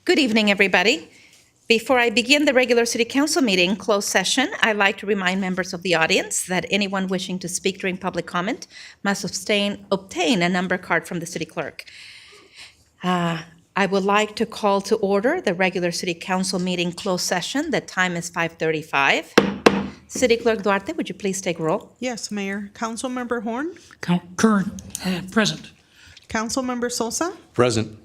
Good evening, everybody. Before I begin the regular City Council meeting closed session, I'd like to remind members of the audience that anyone wishing to speak during public comment must obtain a number card from the city clerk. I would like to call to order the regular City Council meeting closed session. The time is 5:35. City Clerk Duarte, would you please take roll? Yes, Mayor. Councilmember Horn? Present. Councilmember Sosa? Present.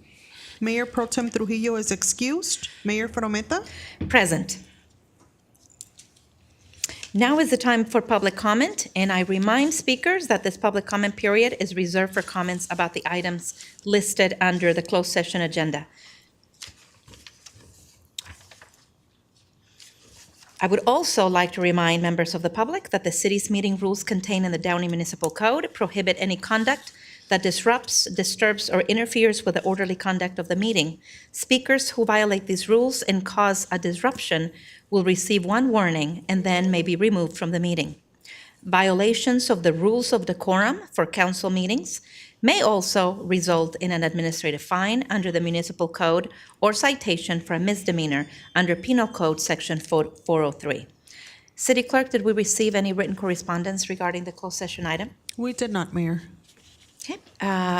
Mayor Pro Tem Trujillo is excused. Mayor Frometa? Present. Now is the time for public comment, and I remind speakers that this public comment period is reserved for comments about the items listed under the closed session agenda. I would also like to remind members of the public that the city's meeting rules contained in the Downey Municipal Code prohibit any conduct that disrupts, disturbs, or interferes with the orderly conduct of the meeting. Speakers who violate these rules and cause a disruption will receive one warning and then may be removed from the meeting. Violations of the rules of decorum for council meetings may also result in an administrative fine under the municipal code or citation for a misdemeanor under Penal Code Section 403. City Clerk, did we receive any written correspondence regarding the closed session item? We did not, Mayor. Okay,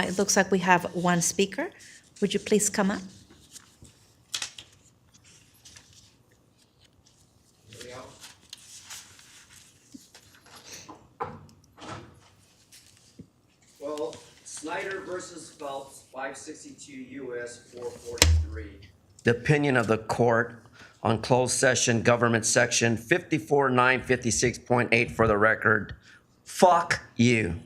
it looks like we have one speaker. Would you please come up? Well, Snyder versus Phelps, 562 U.S. 443. The opinion of the court on closed session government section 54956.8 for the record. Fuck you.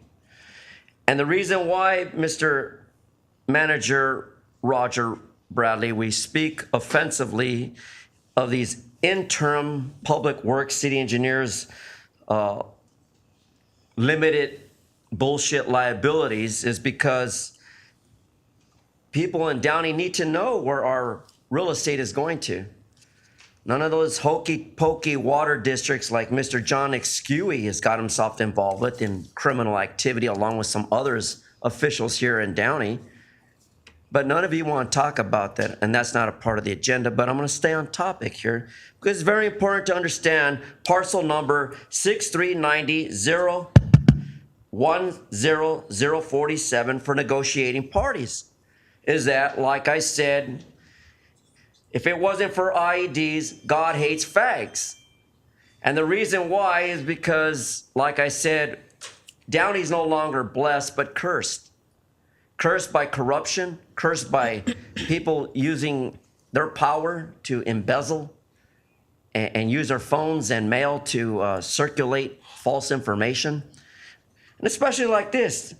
And the reason why, Mr. Manager Roger Bradley, we speak offensively of these interim public works city engineers limited bullshit liabilities is because people in Downey need to know where our real estate is going to. None of those hokey-pokey water districts like Mr. John Excuey has got himself involved with in criminal activity along with some others officials here in Downey. But none of you want to talk about that, and that's not a part of the agenda, but I'm going to stay on topic here because it's very important to understand parcel number 639010047 for negotiating parties. Is that, like I said, if it wasn't for IEDs, God hates fags. And the reason why is because, like I said, Downey's no longer blessed, but cursed. Cursed by corruption, cursed by people using their power to embezzle and use their phones and mail to circulate false information. And especially like this,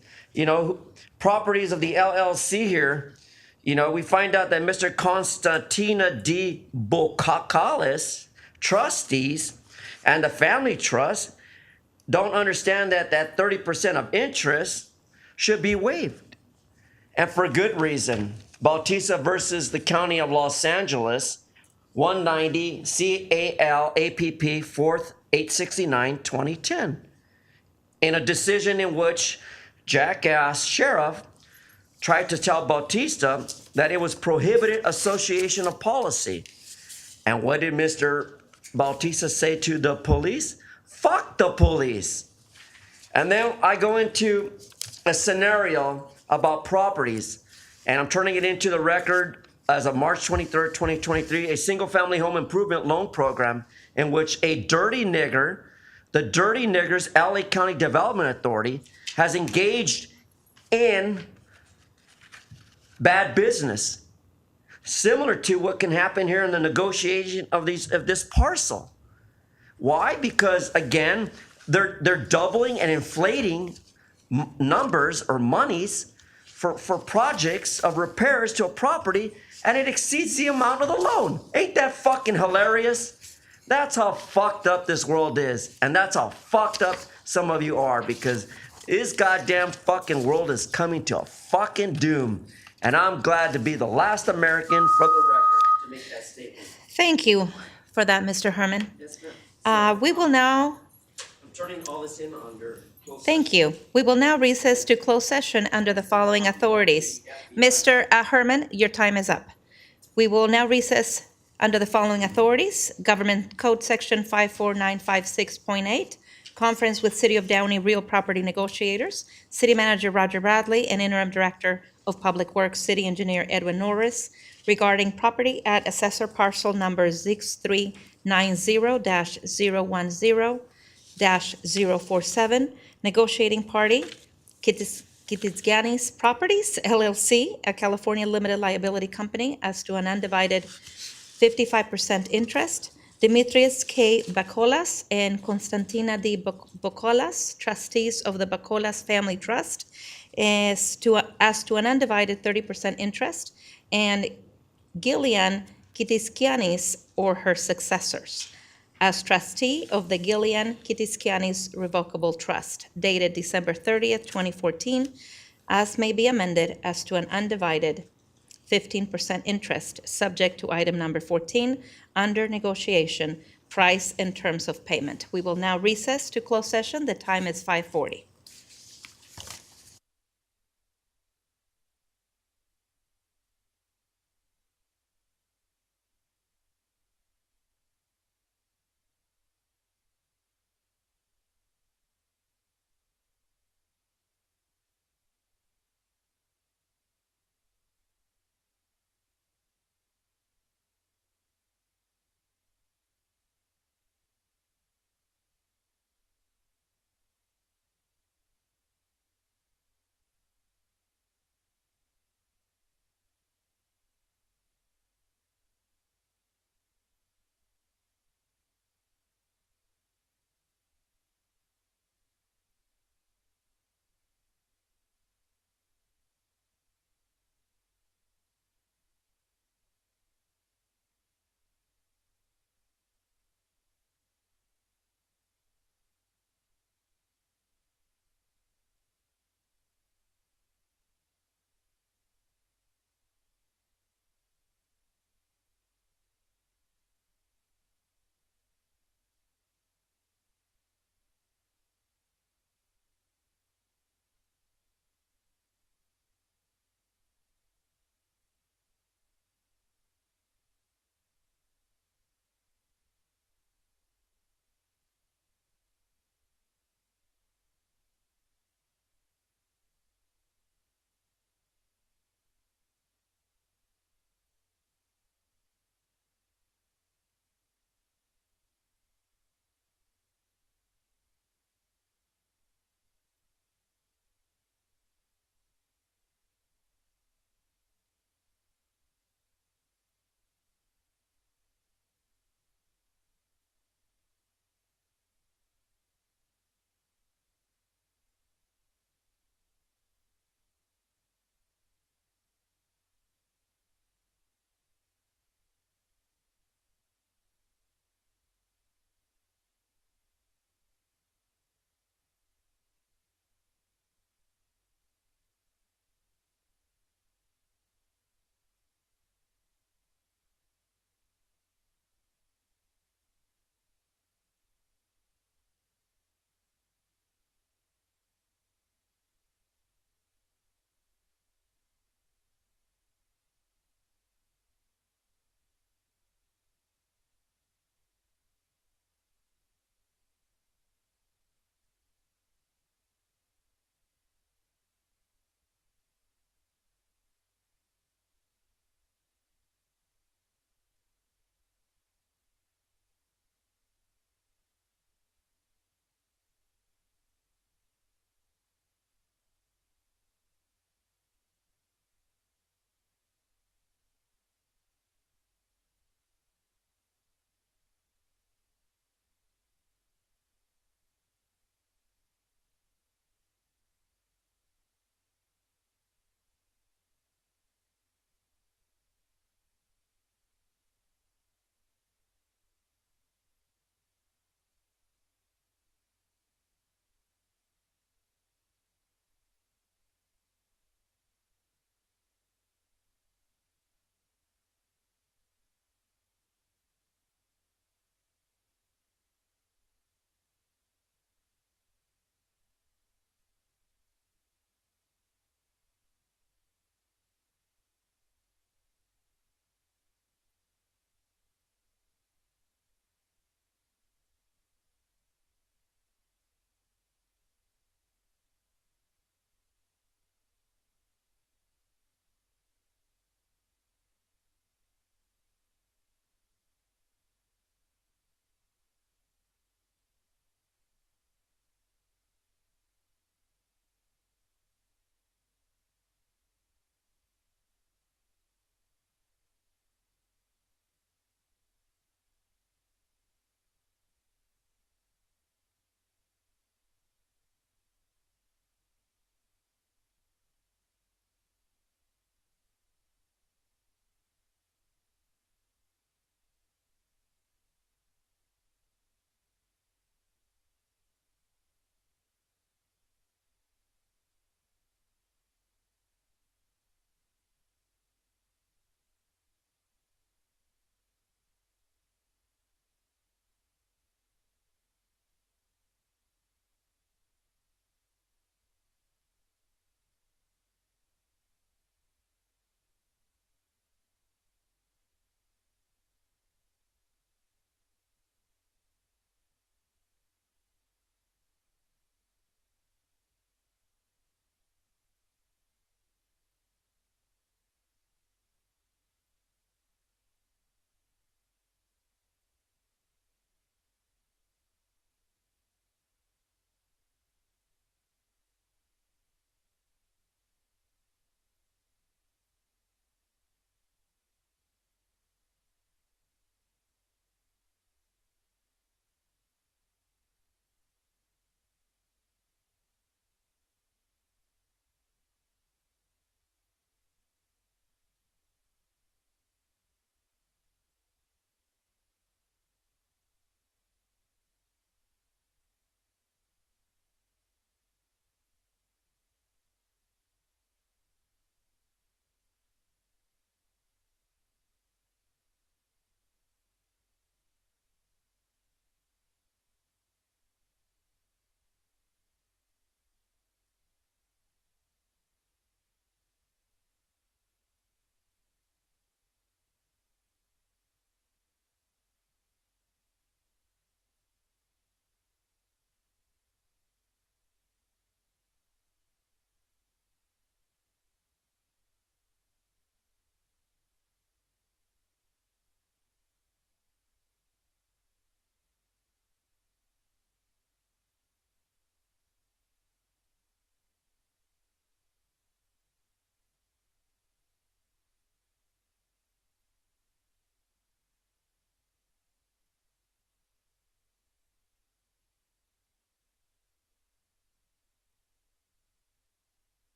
properties of the LLC here, we find out that Mr. Constantina D. Bokakalis, trustees, and the family trust don't understand that 30% of interest should be waived. And for good reason. Bautista versus the County of Los Angeles, 190 CAL-APP 4th 869 2010. In a decision in which jackass sheriff tried to tell Bautista that it was prohibited association of policy. And what did Mr. Bautista say to the police? Fuck the police. And then I go into a scenario about properties, and I'm turning it into the record as of March 23rd, 2023, a single family home improvement loan program in which a dirty nigger, the Dirty Niggers LA County Development Authority, has engaged in bad business, similar to what can happen here in the negotiation of this parcel. Why? Because again, they're doubling and inflating numbers or monies for projects of repairs to a property, and it exceeds the amount of the loan. Ain't that fucking hilarious? That's how fucked up this world is, and that's how fucked up some of you are, because this goddamn fucking world is coming to a fucking doom. And I'm glad to be the last American for the record to make that statement. Thank you for that, Mr. Herman. Yes, ma'am. We will now, I'm turning all this in under closed thank you. We will now recess to closed session under the following authorities. Mr. Herman, your time is up. We will now recess under the following authorities: Government Code Section 54956.8, conference with City of Downey real property negotiators, City Manager Roger Bradley, and Interim Director of Public Works, City Engineer Edwin Norris, regarding property at Assessor Parcel Number 6390-010-047, negotiating party, Kitizganis Properties LLC, a California limited liability company, as to an undivided 55% interest. Demetrius K. Bacolas and Constantina D. Bacolas, trustees of the Bacolas Family Trust, as to an undivided 30% interest, and Gillian Kitiskianis or her successors as trustee of the Gillian Kitiskianis Revocable Trust, dated December 30th, 2014, as may be amended as to an undivided 15% interest, subject to item number 14, under negotiation, price and terms of payment. We will now recess to close session. The time is 5:40.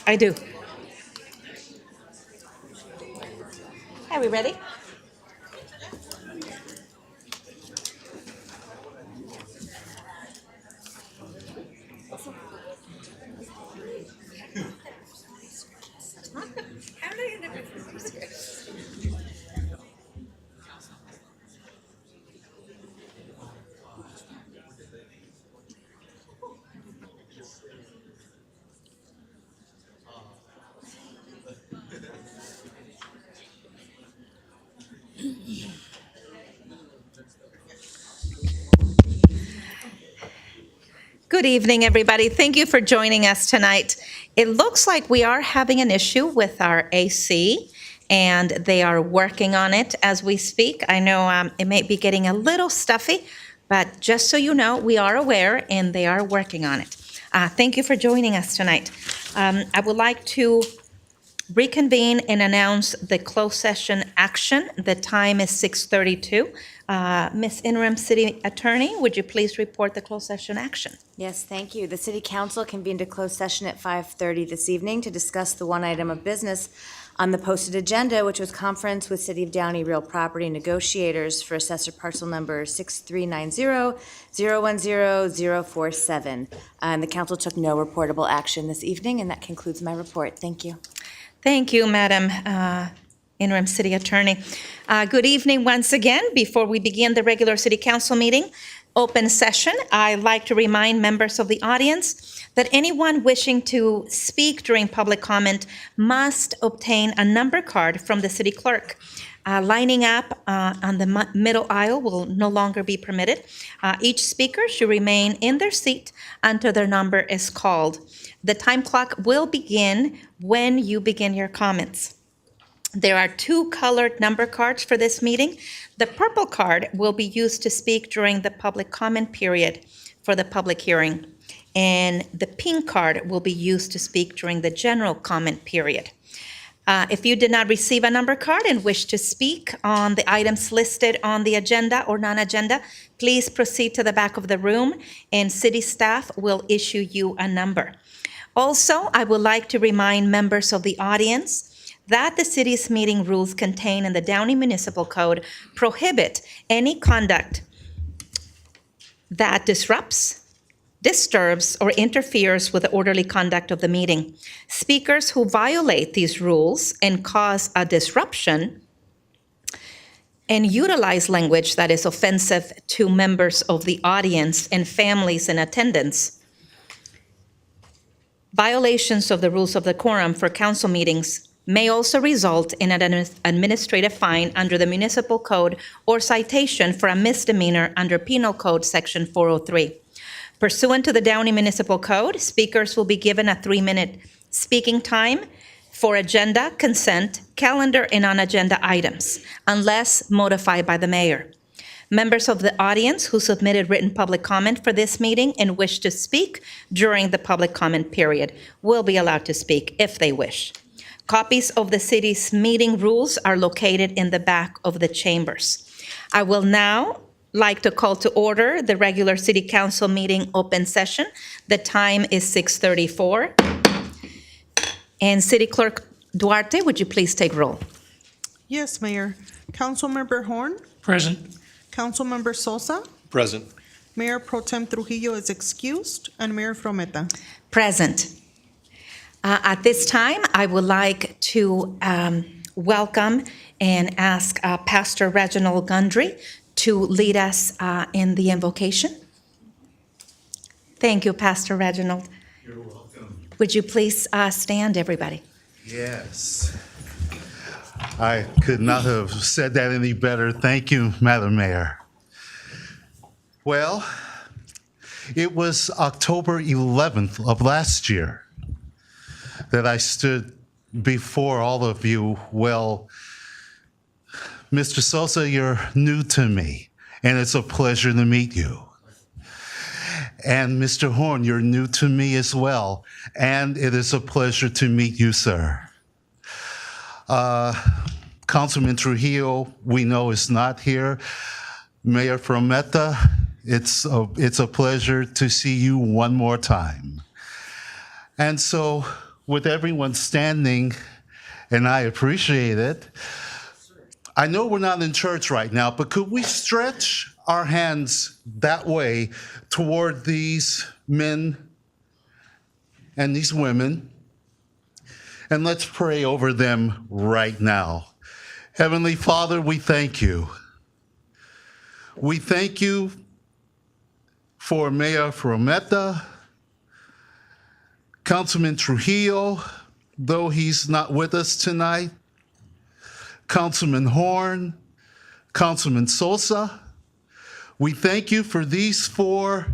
I do. Are we ready? Good evening, everybody. Thank you for joining us tonight. It looks like we are having an issue with our AC, and they are working on it as we speak. I know it may be getting a little stuffy, but just so you know, we are aware, and they are working on it. Thank you for joining us tonight. I would like to reconvene and announce the closed session action. The time is 6:32. Ms. Interim City Attorney, would you please report the closed session action? Yes, thank you. The City Council convened a closed session at 5:30 this evening to discuss the one item of business on the posted agenda, which was conference with City of Downey real property negotiators for assessor parcel number 6390-010-047. And the council took no reportable action this evening, and that concludes my report. Thank you. Thank you, Madam Interim City Attorney. Good evening once again. Before we begin the regular City Council meeting, open session, I'd like to remind members of the audience that anyone wishing to speak during public comment must obtain a number card from the city clerk. Lining up on the middle aisle will no longer be permitted. Each speaker should remain in their seat until their number is called. The time clock will begin when you begin your comments. There are two colored number cards for this meeting. The purple card will be used to speak during the public comment period for the public hearing, and the pink card will be used to speak during the general comment period. If you did not receive a number card and wish to speak on the items listed on the agenda or non-agenda, please proceed to the back of the room, and city staff will issue you a number. Also, I would like to remind members of the audience that the city's meeting rules contained in the Downey Municipal Code prohibit any conduct that disrupts, disturbs, or interferes with the orderly conduct of the meeting. Speakers who violate these rules and cause a disruption and utilize language that is offensive to members of the audience and families in attendance. Violations of the rules of decorum for council meetings may also result in an administrative fine under the municipal code or citation for a misdemeanor under Penal Code Section 403. Pursuant to the Downey Municipal Code, speakers will be given a 3-minute speaking time for agenda, consent, calendar, and non-agenda items, unless modified by the mayor. Members of the audience who submitted written public comment for this meeting and wish to speak during the public comment period will be allowed to speak if they wish. Copies of the city's meeting rules are located in the back of the chambers. I will now like to call to order the regular City Council meeting open session. The time is 6:34. And City Clerk Duarte, would you please take roll? Yes, Mayor. Councilmember Horn, Present. Councilmember Sosa, Present. Mayor Pro Tem Trujillo is excused, and Mayor Frometa. Present. At this time, I would like to welcome and ask Pastor Reginald Gundry to lead us in the invocation. Thank you, Pastor Reginald. You're welcome. Would you please stand, everybody? Yes. I could not have said that any better. Thank you, Madam Mayor. Well, it was October 11th of last year that I stood before all of you. Well, Mr. Sosa, you're new to me, and it's a pleasure to meet you. And Mr. Horn, you're new to me as well, and it is a pleasure to meet you, sir. Councilman Trujillo, we know is not here. Mayor Frometa, it's a pleasure to see you one more time. And so, with everyone standing, and I appreciate it, I know we're not in church right now, but could we stretch our hands that way toward these men and these women? And let's pray over them right now. Heavenly Father, we thank you. We thank you for Mayor Frometa, Councilman Trujillo, though he's not with us tonight, Councilman Horn, Councilman Sosa. We thank you for these 4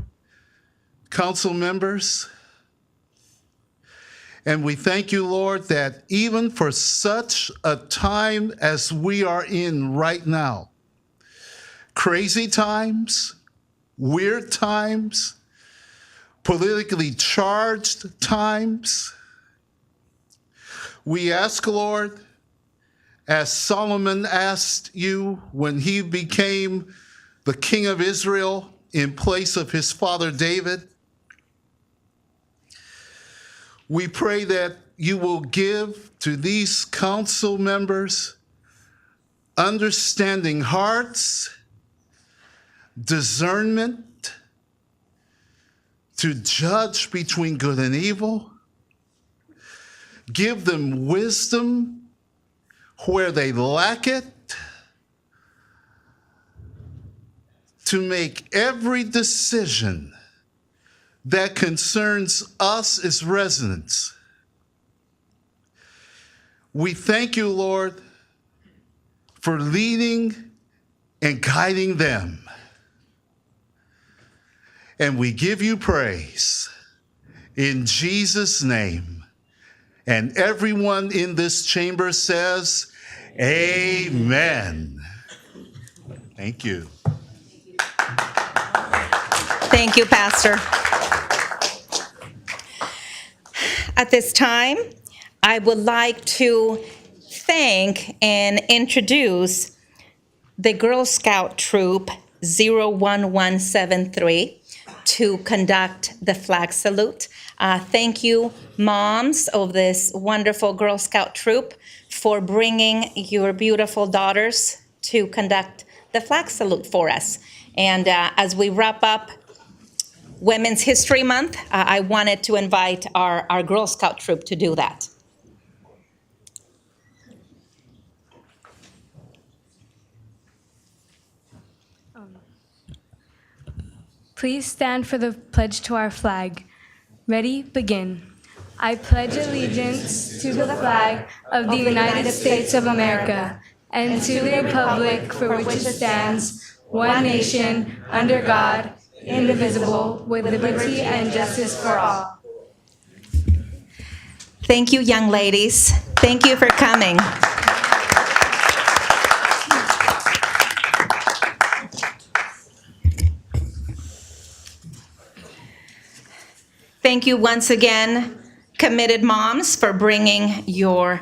council members. And we thank you, Lord, that even for such a time as we are in right now, crazy times, weird times, politically charged times, we ask, Lord, as Solomon asked you when he became the king of Israel in place of his father David, we pray that you will give to these council members understanding hearts, discernment to judge between good and evil. Give them wisdom where they lack it, to make every decision that concerns us as residents. We thank you, Lord, for leading and guiding them. And we give you praise in Jesus' name. And everyone in this chamber says, amen. Thank you. Thank you, Pastor. At this time, I would like to thank and introduce the Girl Scout Troop 01173 to conduct the flag salute. Thank you, moms of this wonderful Girl Scout troop, for bringing your beautiful daughters to conduct the flag salute for us. And as we wrap up Women's History Month, I wanted to invite our Girl Scout troop to do that. Please stand for the pledge to our flag. Ready, begin. I pledge allegiance to the flag of the United States of America and to the republic for which it stands, one nation, under God, indivisible, with liberty and justice for all. Thank you, young ladies. Thank you for coming. Thank you once again, committed moms, for bringing your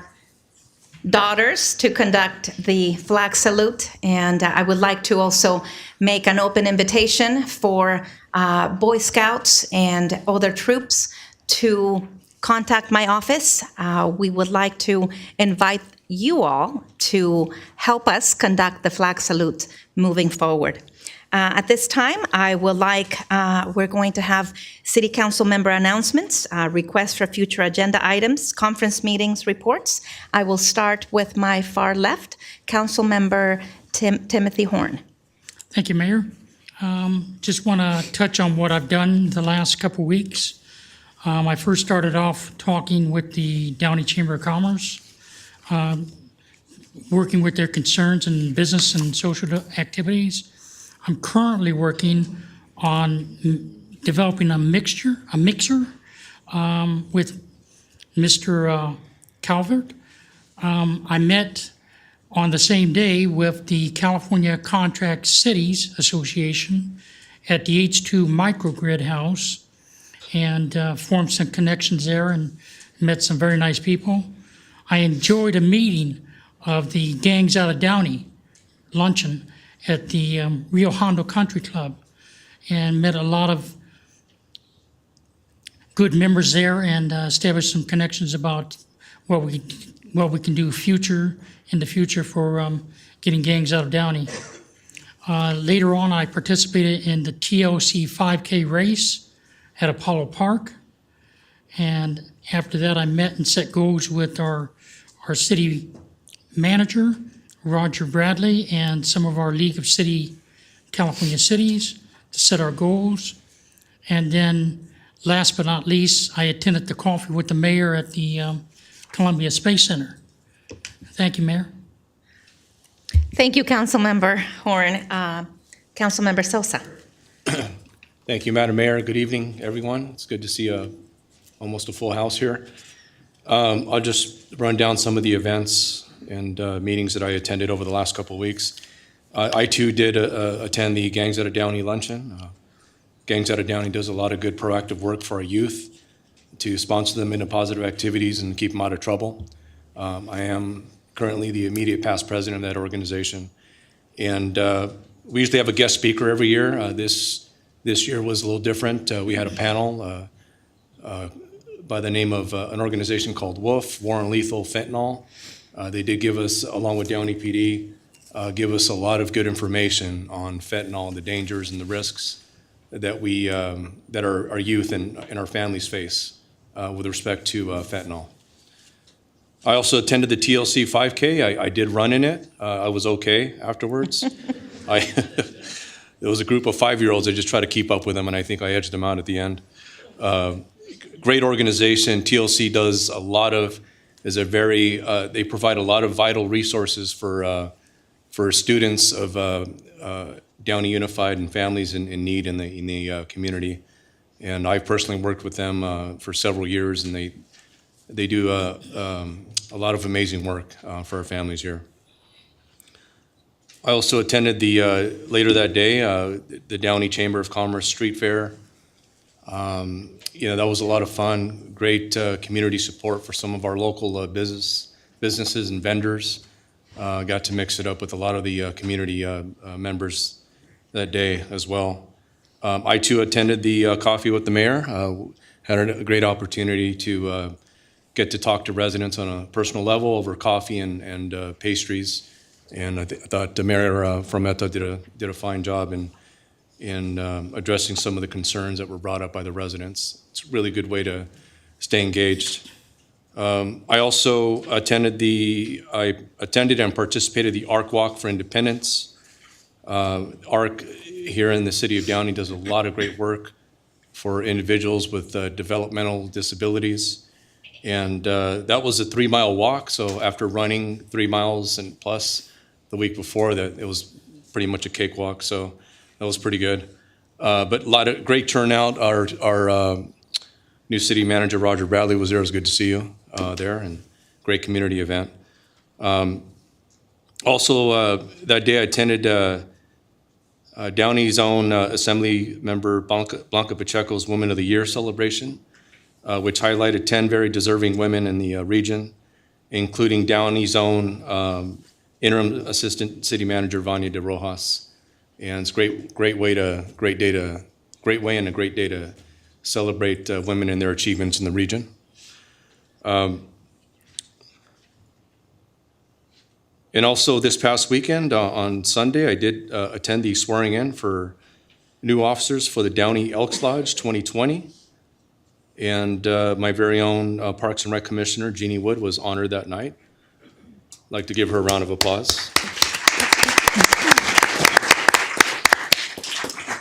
daughters to conduct the flag salute. And I would like to also make an open invitation for Boy Scouts and other troops to contact my office. We would like to invite you all to help us conduct the flag salute moving forward. At this time, we're going to have City Council member announcements, requests for future agenda items, conference meetings, reports. I will start with my far left, Council member Timothy Horn. Thank you, Mayor. Just want to touch on what I've done the last couple weeks. I first started off talking with the Downey Chamber of Commerce, working with their concerns in business and social activities. I'm currently working on developing a mixer with Mr. Calvert. I met on the same day with the California Contract Cities Association at the H2 Microgrid House and formed some connections there and met some very nice people. I enjoyed a meeting of the Gangs Out of Downey luncheon at the Rio Hondo Country Club and met a lot of good members there and establish some connections about what we can do in the future for getting gangs out of Downey. Later on, I participated in the TLC 5K race at Apollo Park. And after that, I met and set goals with our city manager, Roger Bradley, and some of our League of California Cities to set our goals. And then, last but not least, I attended the coffee with the mayor at the Columbia Space Center. Thank you, Mayor. Thank you, Councilmember Horn. Councilmember Sosa. Thank you, Madam Mayor. Good evening, everyone. It's good to see almost a full house here. I'll just run down some of the events and meetings that I attended over the last couple of weeks. I too did attend the Gangs Out of Downey luncheon. Gangs Out of Downey does a lot of good proactive work for our youth to sponsor them into positive activities and keep them out of trouble. I am currently the immediate past president of that organization. And we usually have a guest speaker every year. This year was a little different. We had a panel by the name of an organization called WOOF, War on Lethal Fentanyl. They did give us, along with Downey PD, give us a lot of good information on fentanyl, the dangers and the risks that that our youth and our families face with respect to fentanyl. I also attended the TLC 5K. I did run in it. I was okay afterwards. It was a group of 5-year-olds. I just tried to keep up with them, and I think I edged them out at the end. Great organization. TLC does a lot of, they provide a lot of vital resources for students of Downey Unified and families in need in the community. And I've personally worked with them for several years, and they do a lot of amazing work for our families here. I also attended later that day, the Downey Chamber of Commerce Street Fair. That was a lot of fun, great community support for some of our local businesses and vendors. Got to mix it up with a lot of the community members that day as well. I too attended the coffee with the mayor. Had a great opportunity to get to talk to residents on a personal level over coffee and pastries. And I thought the mayor from ETA did a fine job in addressing some of the concerns that were brought up by the residents. It's a really good way to stay engaged. I also attended and participated in the ARC Walk for Independence. ARC here in the city of Downey does a lot of great work for individuals with developmental disabilities. And that was a 3-mile walk. So after running 3 miles and plus the week before that, it was pretty much a cakewalk. So that was pretty good. But a lot of great turnout. Our new city manager, Roger Bradley, was there. It was good to see you there, and great community event. Also, that day I attended Downey's own Assembly member Blanca Pacheco's Woman of the Year celebration, which highlighted 10 very deserving women in the region, including Downey's own interim assistant city manager Vanya de Rojas. And it's a great way and a great day to celebrate women and their achievements in the region. And also this past weekend on Sunday, I did attend the swearing in for new officers for the Downey Elks Lodge 2020. And my very own Parks and Rec Commissioner, Jeannie Wood, was honored that night. I'd like to give her a round of applause.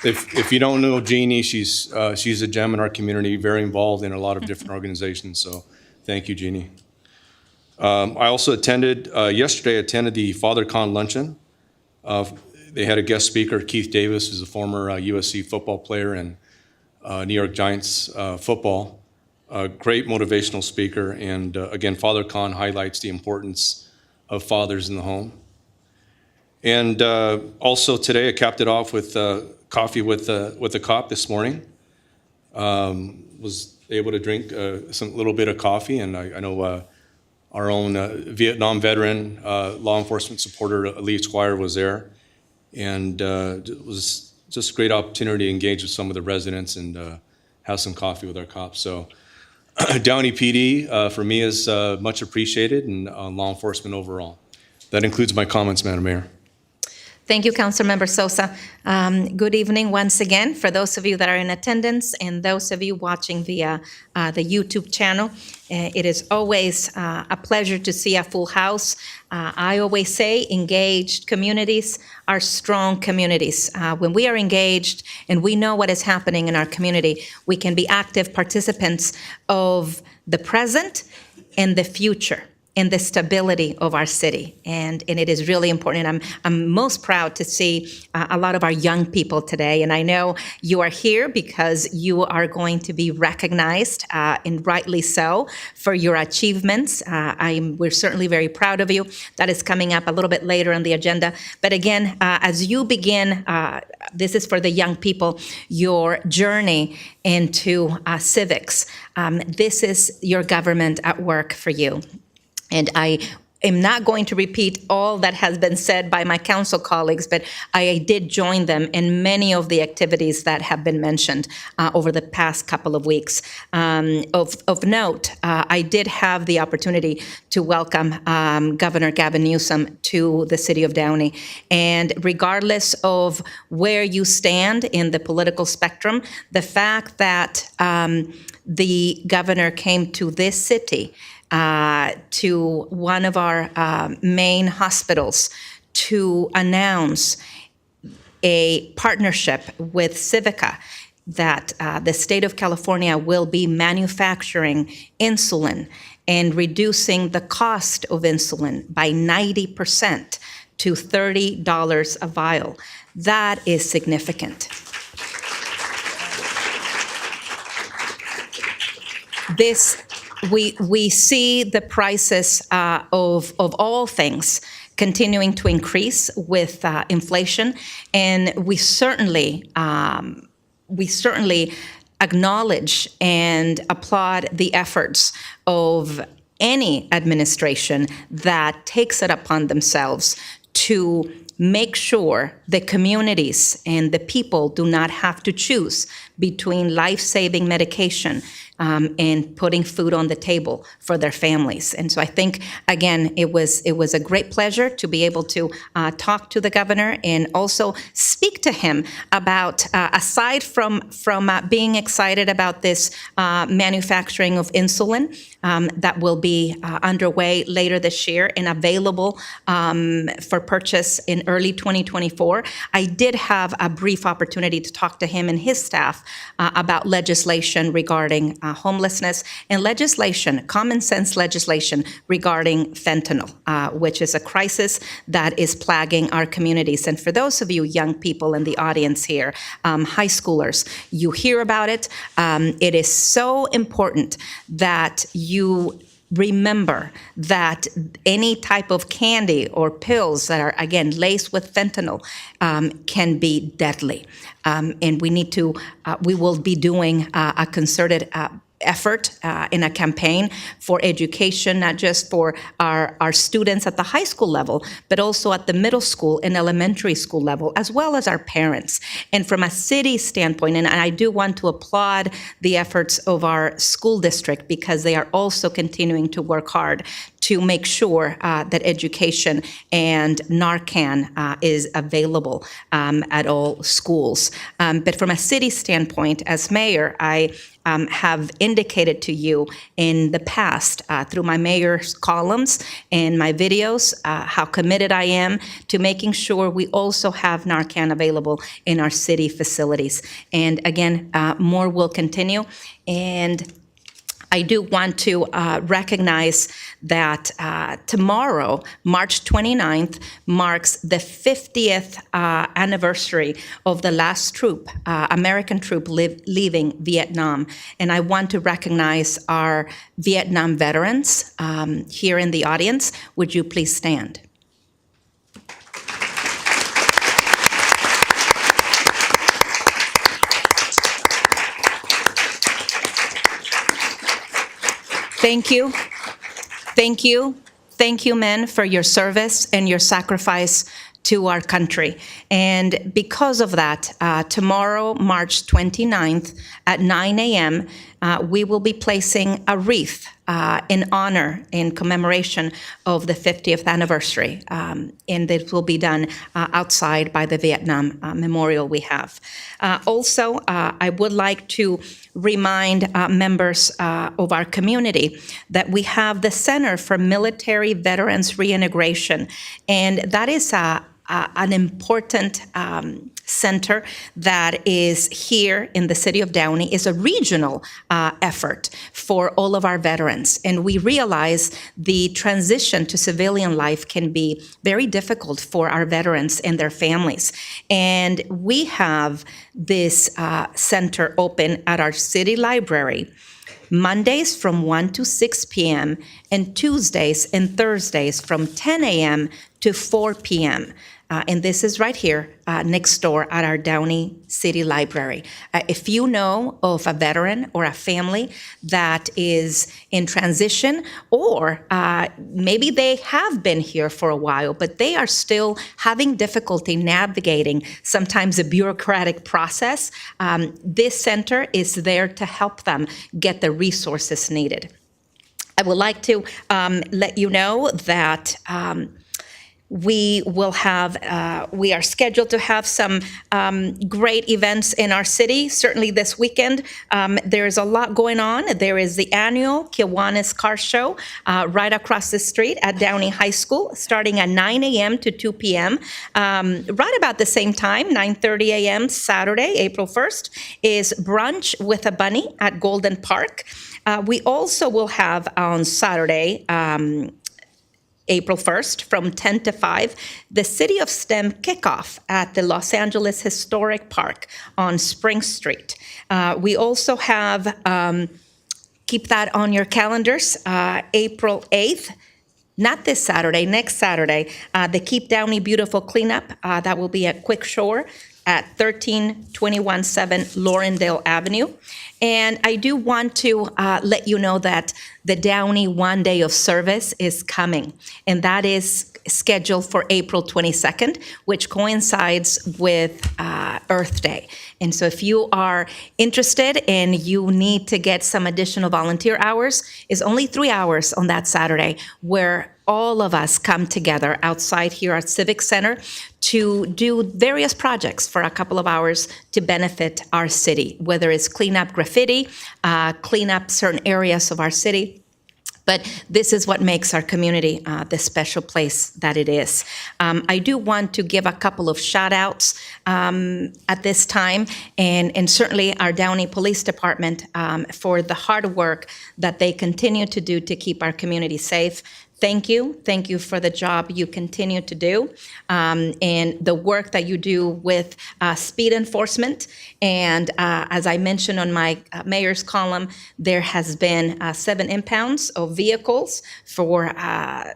If you don't know Jeannie, she's a gem in our community, very involved in a lot of different organizations. So thank you, Jeannie. I also attended the FatherCon luncheon. They had a guest speaker, Keith Davis, who's a former USC football player and New York Giants football. Great motivational speaker. And again, FatherCon highlights the importance of fathers in the home. And also today, I capped it off with coffee with a cop this morning. Was able to drink some little bit of coffee, and I know our own Vietnam veteran law enforcement supporter Lee Squire was there, and it was just a great opportunity to engage with some of the residents and have some coffee with our cops. So Downey PD, for me, is much appreciated, and law enforcement overall. That includes my comments, Madam Mayor. Thank you, Councilmember Sosa. Good evening once again for those of you that are in attendance and those of you watching via the YouTube channel. It is always a pleasure to see a full house. I always say engaged communities are strong communities. When we are engaged and we know what is happening in our community, we can be active participants of the present and the future and the stability of our city. And it is really important. I'm most proud to see a lot of our young people today. And I know you are here because you are going to be recognized, and rightly so, for your achievements. We're certainly very proud of you. That is coming up a little bit later on the agenda. But again, as you begin, this is for the young people, your journey into civics. This is your government at work for you. And I am not going to repeat all that has been said by my council colleagues, but I did join them in many of the activities that have been mentioned over the past couple of weeks. Of note, I did have the opportunity to welcome Governor Gavin Newsom to the city of Downey. And regardless of where you stand in the political spectrum, the fact that the governor came to this city, to one of our main hospitals to announce a partnership with Civica that the state of California will be manufacturing insulin and reducing the cost of insulin by 90% to $30 a vial. That is significant. We see the prices of all things continuing to increase with inflation, and we certainly acknowledge and applaud the efforts of any administration that takes it upon themselves to make sure the communities and the people do not have to choose between life-saving medication and putting food on the table for their families. And so I think, again, it was a great pleasure to be able to talk to the governor and also speak to him about, aside from being excited about this manufacturing of insulin that will be underway later this year and available for purchase in early 2024, I did have a brief opportunity to talk to him and his staff about legislation regarding homelessness and legislation, common sense legislation regarding fentanyl, which is a crisis that is plaguing our communities. And for those of you young people in the audience here, high schoolers, you hear about it. It is so important that you remember that any type of candy or pills that are, again, laced with fentanyl can be deadly. And we will be doing a concerted effort in a campaign for education, not just for our students at the high school level, but also at the middle school and elementary school level, as well as our parents. And from a city standpoint, and I do want to applaud the efforts of our school district because they are also continuing to work hard to make sure that education and Narcan is available at all schools. But from a city standpoint, as mayor, I have indicated to you in the past through my mayor's columns and my videos how committed I am to making sure we also have Narcan available in our city facilities. And again, more will continue. And I do want to recognize that tomorrow, March 29th, marks the 50th anniversary of the last troop, American troop leaving Vietnam. And I want to recognize our Vietnam veterans here in the audience. Would you please stand? Thank you. Thank you. Thank you, men, for your service and your sacrifice to our country. And because of that, tomorrow, March 29th at 9 a.m., we will be placing a wreath in honor, in commemoration of the 50th anniversary. And this will be done outside by the Vietnam memorial we have. Also, I would like to remind members of our community that we have the Center for Military Veterans Reintegration, and that is an important center that is here in the city of Downey, is a regional effort for all of our veterans. And we realize the transition to civilian life can be very difficult for our veterans and their families. And we have this center open at our city library Mondays from 1 to 6 p.m. and Tuesdays and Thursdays from 10 a.m. to 4 p.m. And this is right here next door at our Downey City Library. If you know of a veteran or a family that is in transition, or maybe they have been here for a while, but they are still having difficulty navigating sometimes a bureaucratic process, this center is there to help them get the resources needed. I would like to let you know that we are scheduled to have some great events in our city. Certainly this weekend, there's a lot going on. There is the annual Kiwanis Car Show right across the street at Downey High School, starting at 9 a.m. to 2 p.m. Right about the same time, 9:30 a.m. Saturday, April 1st, is Brunch with a Bunny at Golden Park. We also will have on Saturday, April 1st, from 10 to 5, the City of STEM kickoff at the Los Angeles Historic Park on Spring Street. We also have, keep that on your calendars, April 8th, not this Saturday, next Saturday, the Keep Downey Beautiful cleanup. That will be at Quick Shore at 13217 Laurendale Avenue. And I do want to let you know that the Downey One Day of Service is coming, and that is scheduled for April 22nd, which coincides with Earth Day. And so if you are interested and you need to get some additional volunteer hours, it's only 3 hours on that Saturday where all of us come together outside here at Civic Center to do various projects for a couple of hours to benefit our city, whether it's clean up graffiti, clean up certain areas of our city. But this is what makes our community the special place that it is. I do want to give a couple of shout outs at this time, and certainly our Downey Police Department for the hard work that they continue to do to keep our community safe. Thank you. Thank you for the job you continue to do and the work that you do with speed enforcement. And as I mentioned on my mayor's column, there has been 7 impounds of vehicles for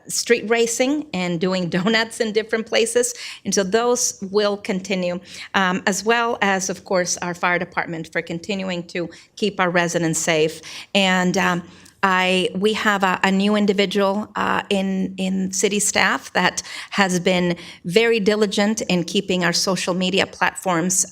street racing and doing donuts in different places. And so those will continue, as well as, of course, our fire department for continuing to keep our residents safe. And we have a new individual in city staff that has been very diligent in keeping our social media platforms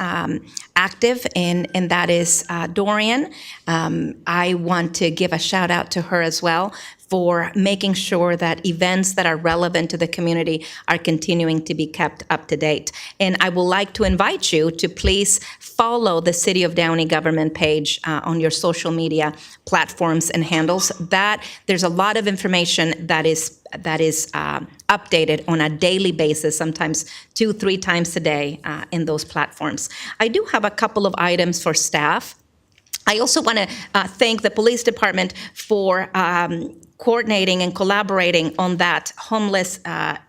active, and that is Dorian. I want to give a shout out to her as well for making sure that events that are relevant to the community are continuing to be kept up to date. And I would like to invite you to please follow the City of Downey government page on your social media platforms and handles. That there's a lot of information that is updated on a daily basis, sometimes 2-3 times a day in those platforms. I do have a couple of items for staff. I also want to thank the police department for coordinating and collaborating on that homeless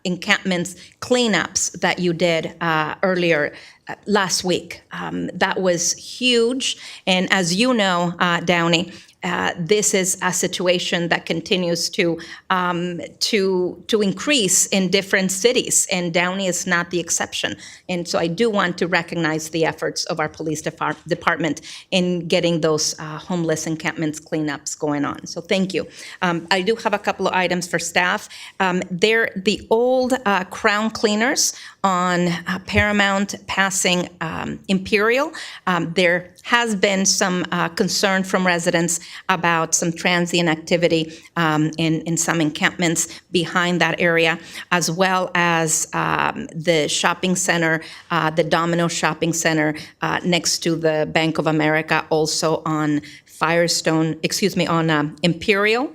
encampments cleanups that you did earlier last week. That was huge. And as you know, Downey, this is a situation that continues to increase in different cities, and Downey is not the exception. And so I do want to recognize the efforts of our police department in getting those homeless encampments cleanups going on. So thank you. I do have a couple of items for staff. They're the old Crown Cleaners on Paramount passing Imperial. There has been some concern from residents about some transient activity in some encampments behind that area, as well as the shopping center, the Domino Shopping Center next to the Bank of America, also on on Imperial,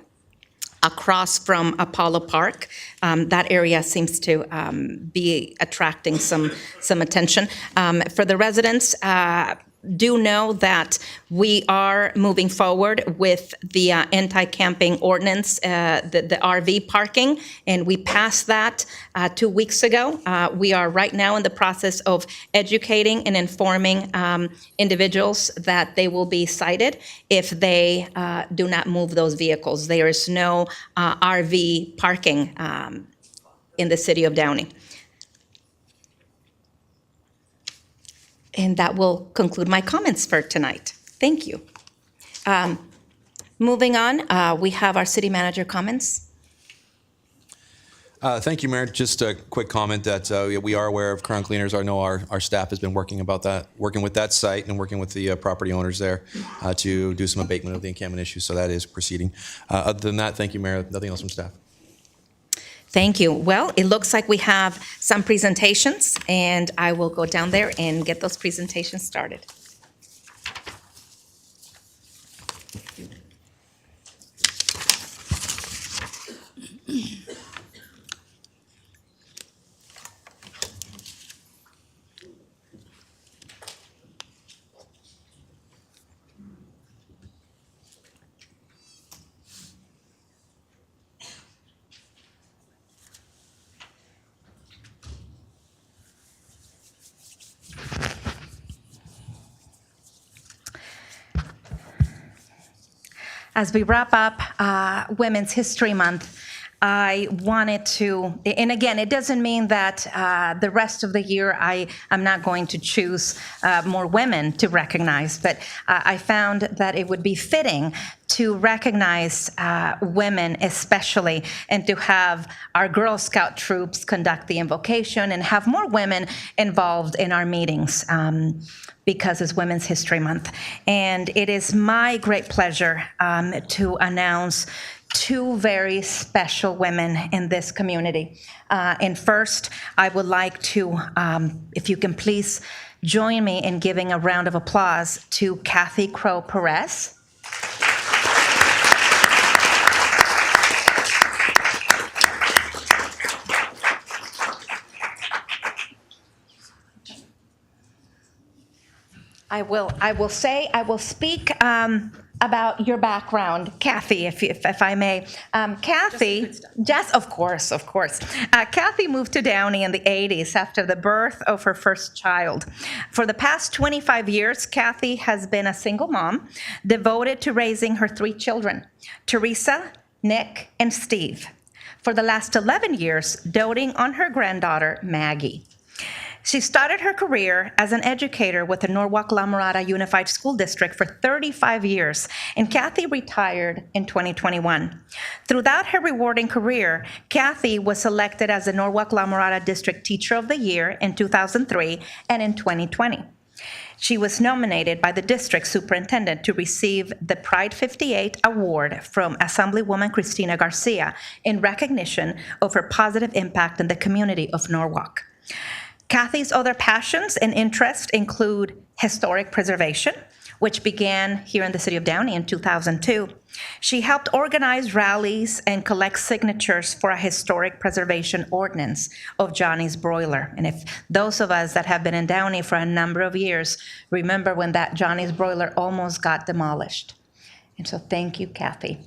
across from Apollo Park. That area seems to be attracting some attention. For the residents, do know that we are moving forward with the anti-camping ordinance, the RV parking, and we passed that 2 weeks ago. We are right now in the process of educating and informing individuals that they will be cited if they do not move those vehicles. There is no RV parking in the city of Downey. And that will conclude my comments for tonight. Thank you. Moving on, we have our city manager comments. Thank you, Mayor. Just a quick comment that we are aware of Crown Cleaners. I know our staff has been working with that site and working with the property owners there to do some abatement of the encampment issue. So that is proceeding. Other than that, thank you, Mayor. Nothing else from staff. Thank you. Well, it looks like we have some presentations, and I will go down there and get those presentations started. As we wrap up Women's History Month, I wanted to, and again, it doesn't mean that the rest of the year I'm not going to choose more women to recognize, but I found that it would be fitting to recognize women especially, and to have our Girl Scout troops conduct the invocation and have more women involved in our meetings. Because it's Women's History Month. And it is my great pleasure to announce two very special women in this community. And first, I would like to, if you can please join me in giving a round of applause to Kathy Crow Perez. I will speak about your background, Kathy, if I may. Kathy, of course. Kathy moved to Downey in the 80s after the birth of her first child. For the past 25 years, Kathy has been a single mom, devoted to raising her 3 children, Teresa, Nick, and Steve. For the last 11 years, doting on her granddaughter, Maggie. She started her career as an educator with the Norwalk-La Mirada Unified School District for 35 years, and Kathy retired in 2021. Throughout her rewarding career, Kathy was selected as the Norwalk-La Mirada District Teacher of the Year in 2003 and in 2020. She was nominated by the district superintendent to receive the Pride 58 Award from Assemblywoman Cristina Garcia in recognition of her positive impact in the community of Norwalk. Kathy's other passions and interests include historic preservation, which began here in the city of Downey in 2002. She helped organize rallies and collect signatures for a historic preservation ordinance of Johnny's Broiler. And if those of us that have been in Downey for a number of years remember when that Johnny's Broiler almost got demolished. And so thank you, Kathy.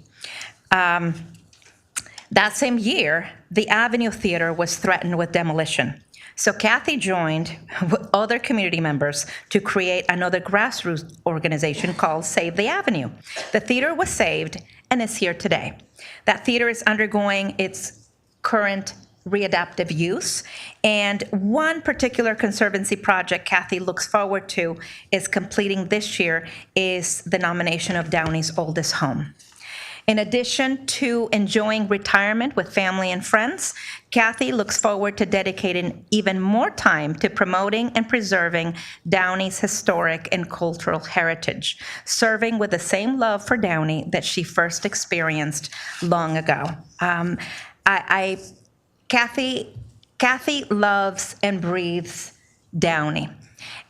That same year, the Avenue Theater was threatened with demolition. So Kathy joined with other community members to create another grassroots organization called Save the Avenue. The theater was saved and is here today. That theater is undergoing its current readaptive use, and one particular conservancy project Kathy looks forward to is completing this year is the nomination of Downey's oldest home. In addition to enjoying retirement with family and friends, Kathy looks forward to dedicating even more time to promoting and preserving Downey's historic and cultural heritage, serving with the same love for Downey that she first experienced long ago. Kathy loves and breathes Downey.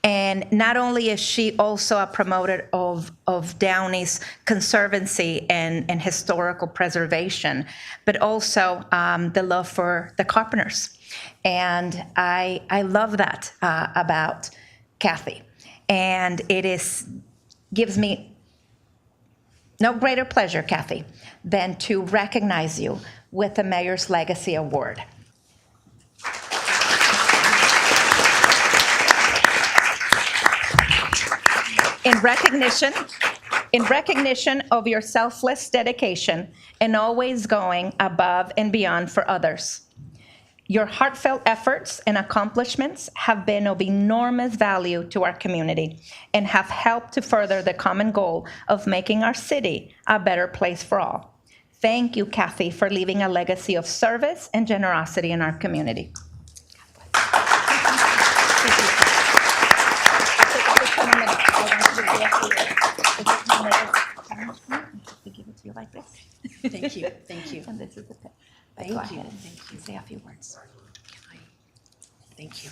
And not only is she also a promoter of Downey's conservancy and historical preservation, but also the love for the Carpenters. And I love that about Kathy. And gives me no greater pleasure, Kathy, than to recognize you with the Mayor's Legacy Award. In recognition of your selfless dedication and always going above and beyond for others. Your heartfelt efforts and accomplishments have been of enormous value to our community and have helped to further the common goal of making our city a better place for all. Thank you, Kathy, for leaving a legacy of service and generosity in our community. Give it to you like this. Thank you, thank you. And this is the tip. Thank Go you, ahead and thank you. say a few words. Thank you.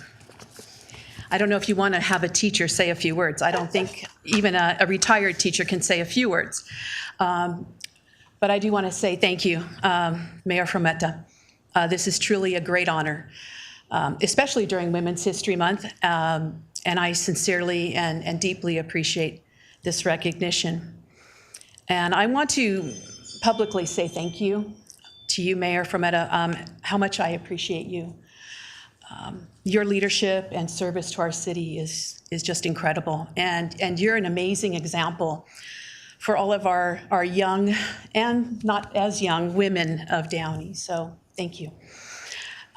I don't know if you want to have a teacher say a few words. I don't think even a retired teacher can say a few words. But I do want to say thank you, Mayor Frometa. This is truly a great honor, especially during Women's History Month. And I sincerely and deeply appreciate this recognition. And I want to publicly say thank you to you, Mayor Frometa, how much I appreciate you. Your leadership and service to our city is just incredible. And you're an amazing example for all of our young and not as young women of Downey. So thank you.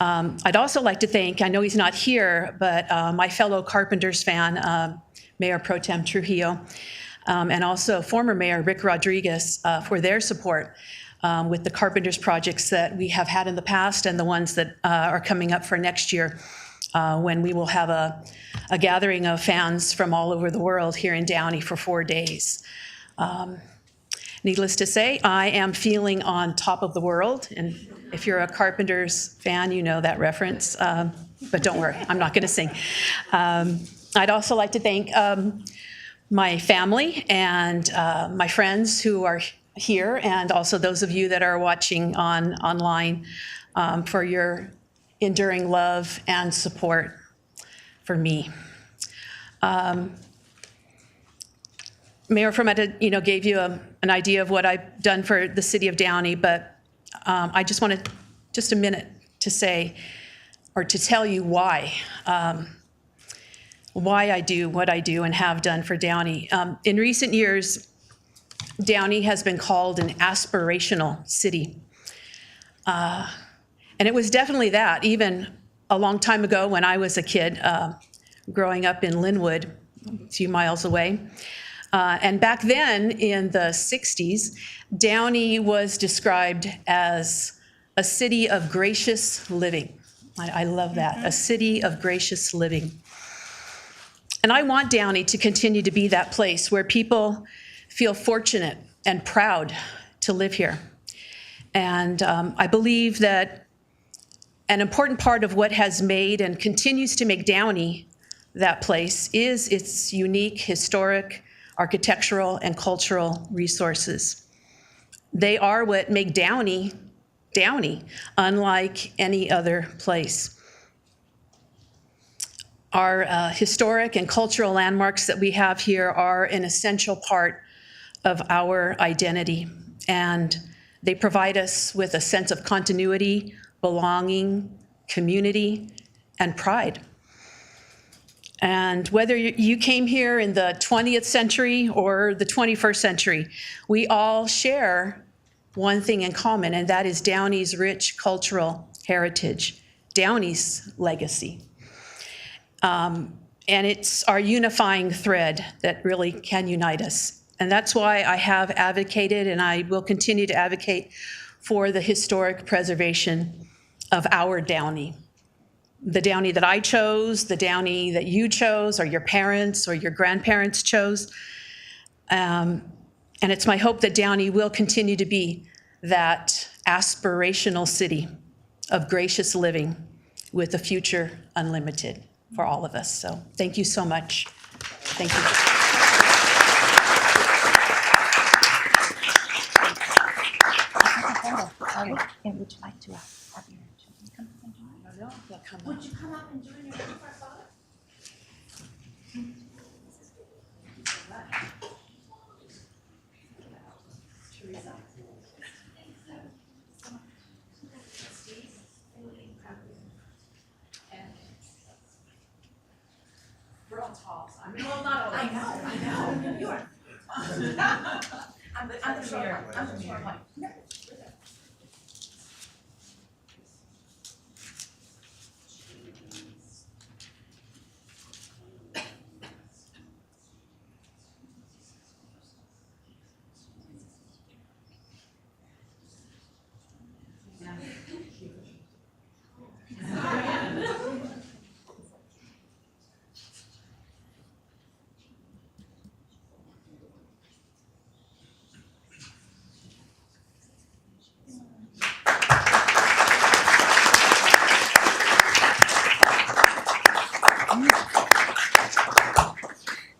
I'd also like to thank, I know he's not here, but my fellow Carpenters fan, Mayor Pro Tem Trujillo, and also former Mayor Rick Rodriguez for their support with the Carpenters projects that we have had in the past and the ones that are coming up for next year when we will have a gathering of fans from all over the world here in Downey for 4 days. Needless to say, I am feeling on top of the world, and if you're a Carpenters fan, you know that reference, but don't worry, I'm not gonna sing. I'd also like to thank my family and my friends who are here, and also those of you that are watching online for your enduring love and support for me. Mayor Frometa, gave you an idea of what I've done for the city of Downey, but I just wanted just a minute to say, or to tell you why I do what I do and have done for Downey. In recent years, Downey has been called an aspirational city. And it was definitely that, even a long time ago when I was a kid, growing up in Linwood, a few miles away. And back then, in the 60s, Downey was described as a city of gracious living. I love that, a city of gracious living. And I want Downey to continue to be that place where people feel fortunate and proud to live here. And I believe that an important part of what has made and continues to make Downey that place is its unique historic, architectural, and cultural resources. They are what make Downey, Downey, unlike any other place. Our historic and cultural landmarks that we have here are an essential part of our identity, and they provide us with a sense of continuity, belonging, community, and pride. And whether you came here in the 20th century or the 21st century, we all share one thing in common, and that is Downey's rich cultural heritage, Downey's legacy. And it's our unifying thread that really can unite us. And that's why I have advocated, and I will continue to advocate for the historic preservation of our Downey. The Downey that I chose, the Downey that you chose, or your parents or your grandparents chose. And it's my hope that Downey will continue to be that aspirational city of gracious living with a future unlimited for all of us. So thank you so much. Thank you. And would you like to have your children come up and join? I don't know if they'll come Would you come up and join your father? We're all tall. I mean, well, not all. I know. You are. I'm the short one. I'm the short one.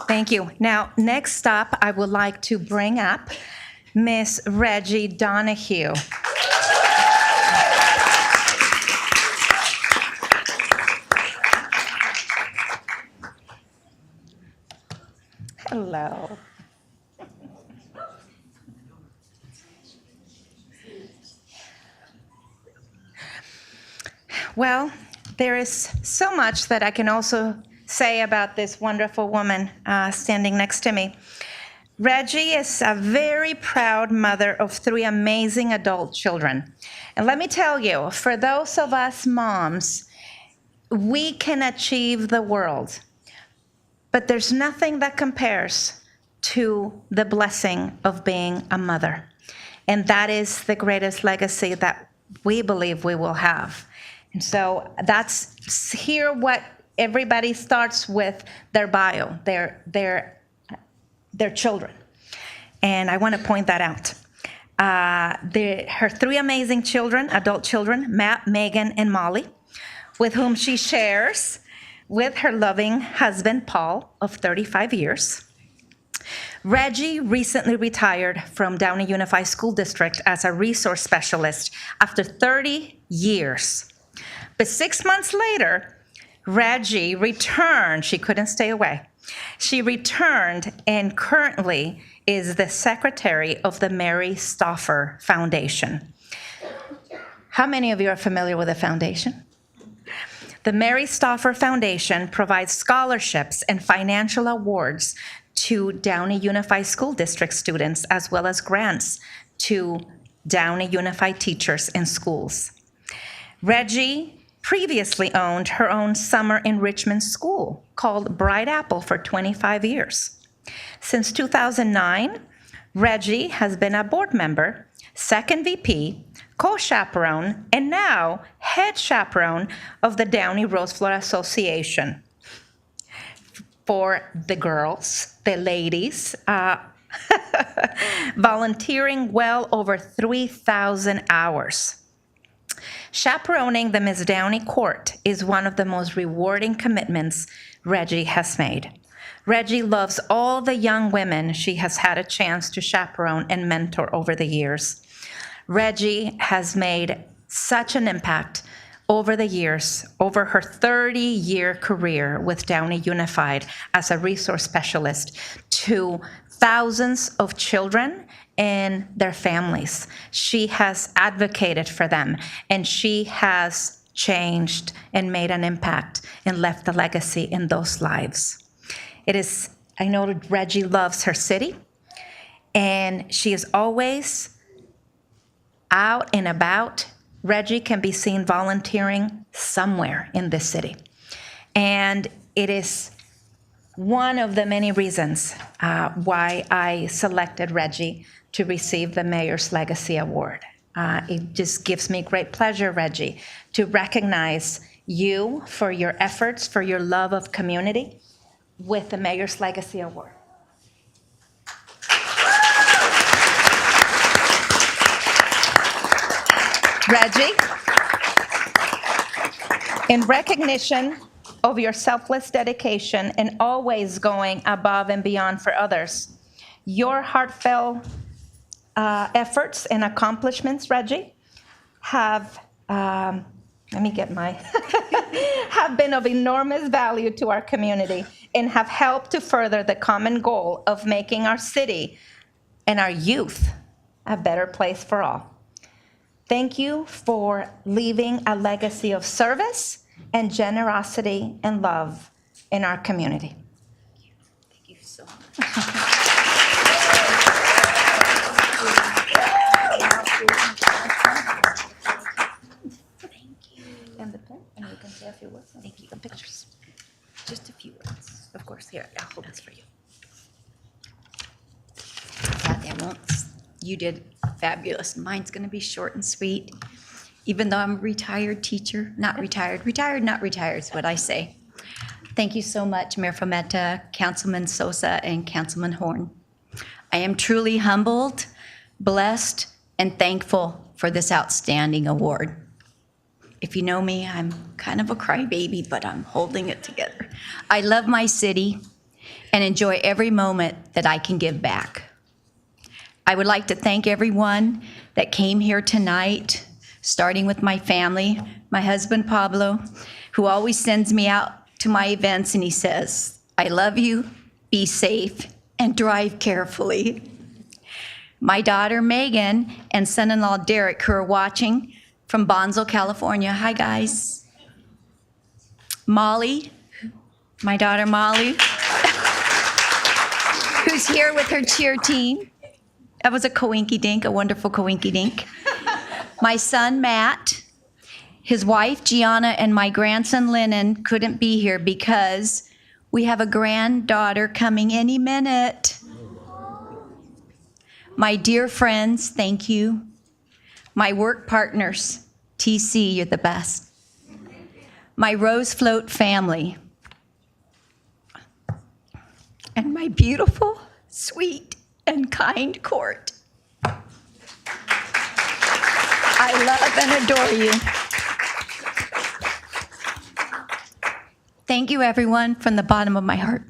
Thank you. Now, next up, I would like to bring up Miss Reggie Donahue. Hello. Well, there is so much that I can also say about this wonderful woman standing next to me. Reggie is a very proud mother of 3 amazing adult children. And let me tell you, for those of us moms, we can achieve the world. But there's nothing that compares to the blessing of being a mother. And that is the greatest legacy that we believe we will have. And so that's here what everybody starts with their bio, their children. And I want to point that out. Her 3 amazing children, adult children, Matt, Megan, and Molly, with whom she shares with her loving husband, Paul, of 35 years. Reggie recently retired from Downey Unified School District as a resource specialist after 30 years. But 6 months later, Reggie returned. She couldn't stay away. She returned and currently is the secretary of the Mary Stauffer Foundation. How many of you are familiar with the foundation? The Mary Stauffer Foundation provides scholarships and financial awards to Downey Unified School District students, as well as grants to Downey Unified teachers and schools. Reggie previously owned her own summer enrichment school called Bright Apple for 25 years. Since 2009, Reggie has been a board member, second VP, co-chaperone, and now head chaperone of the Downey Rose Flower Association. For the girls, the ladies, volunteering well over 3,000 hours. Chaperoning the Miss Downey Court is one of the most rewarding commitments Reggie has made. Reggie loves all the young women she has had a chance to chaperone and mentor over the years. Reggie has made such an impact over the years, over her 30-year career with Downey Unified as a resource specialist, to thousands of children and their families. She has advocated for them, and she has changed, and made an impact and left a legacy in those lives. I know that Reggie loves her city, and she is always out and about. Reggie can be seen volunteering somewhere in this city. And it is one of the many reasons why I selected Reggie to receive the Mayor's Legacy Award. It just gives me great pleasure, Reggie, to recognize you for your efforts, for your love of community with the Mayor's Legacy Award. Reggie, in recognition of your selfless dedication and always going above and beyond for others, your heartfelt efforts and accomplishments, Reggie, have, have been of enormous value to our community and have helped to further the common goal of making our city and our youth a better place for all. Thank you for leaving a legacy of service and generosity and love in our community. Thank you so much. And the pen, and you can say a few words. Thank you. Some pictures. Just a few words. Of course, here, I'll hold this for you. You did fabulous. Mine's going to be short and sweet. Even though I'm a retired teacher, not retired, not retired is what I say. Thank you so much, Mayor Fometa, Councilman Sosa, and Councilman Horn. I am truly humbled, blessed, and thankful for this outstanding award. If you know me, I'm kind of a crybaby, but I'm holding it together. I love my city and enjoy every moment that I can give back. I would like to thank everyone that came here tonight, starting with my family, my husband Pablo, who always sends me out to my events and he says, I love you, be safe, and drive carefully. My daughter Megan and son-in-law Derek, who are watching from Bonzo, California. Hi, guys. Molly, my daughter Molly, who's here with her cheer team. That was a coinky-dink, a wonderful coinky-dink. My son, Matt, his wife, Gianna, and my grandson, Lennon, couldn't be here because we have a granddaughter coming any minute. My dear friends, thank you. My work partners, TC, you're the best. My Rose Float family. And my beautiful, sweet, and kind court. I love and adore you. Thank you, everyone, from the bottom of my heart.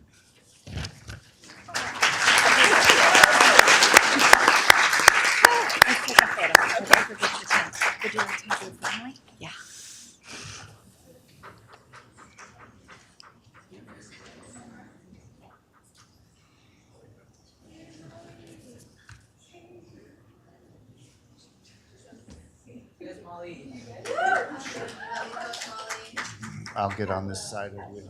Let's take a photo. Okay, forget the tent. Would you like to have your family? Yeah. I'll get on this side of you.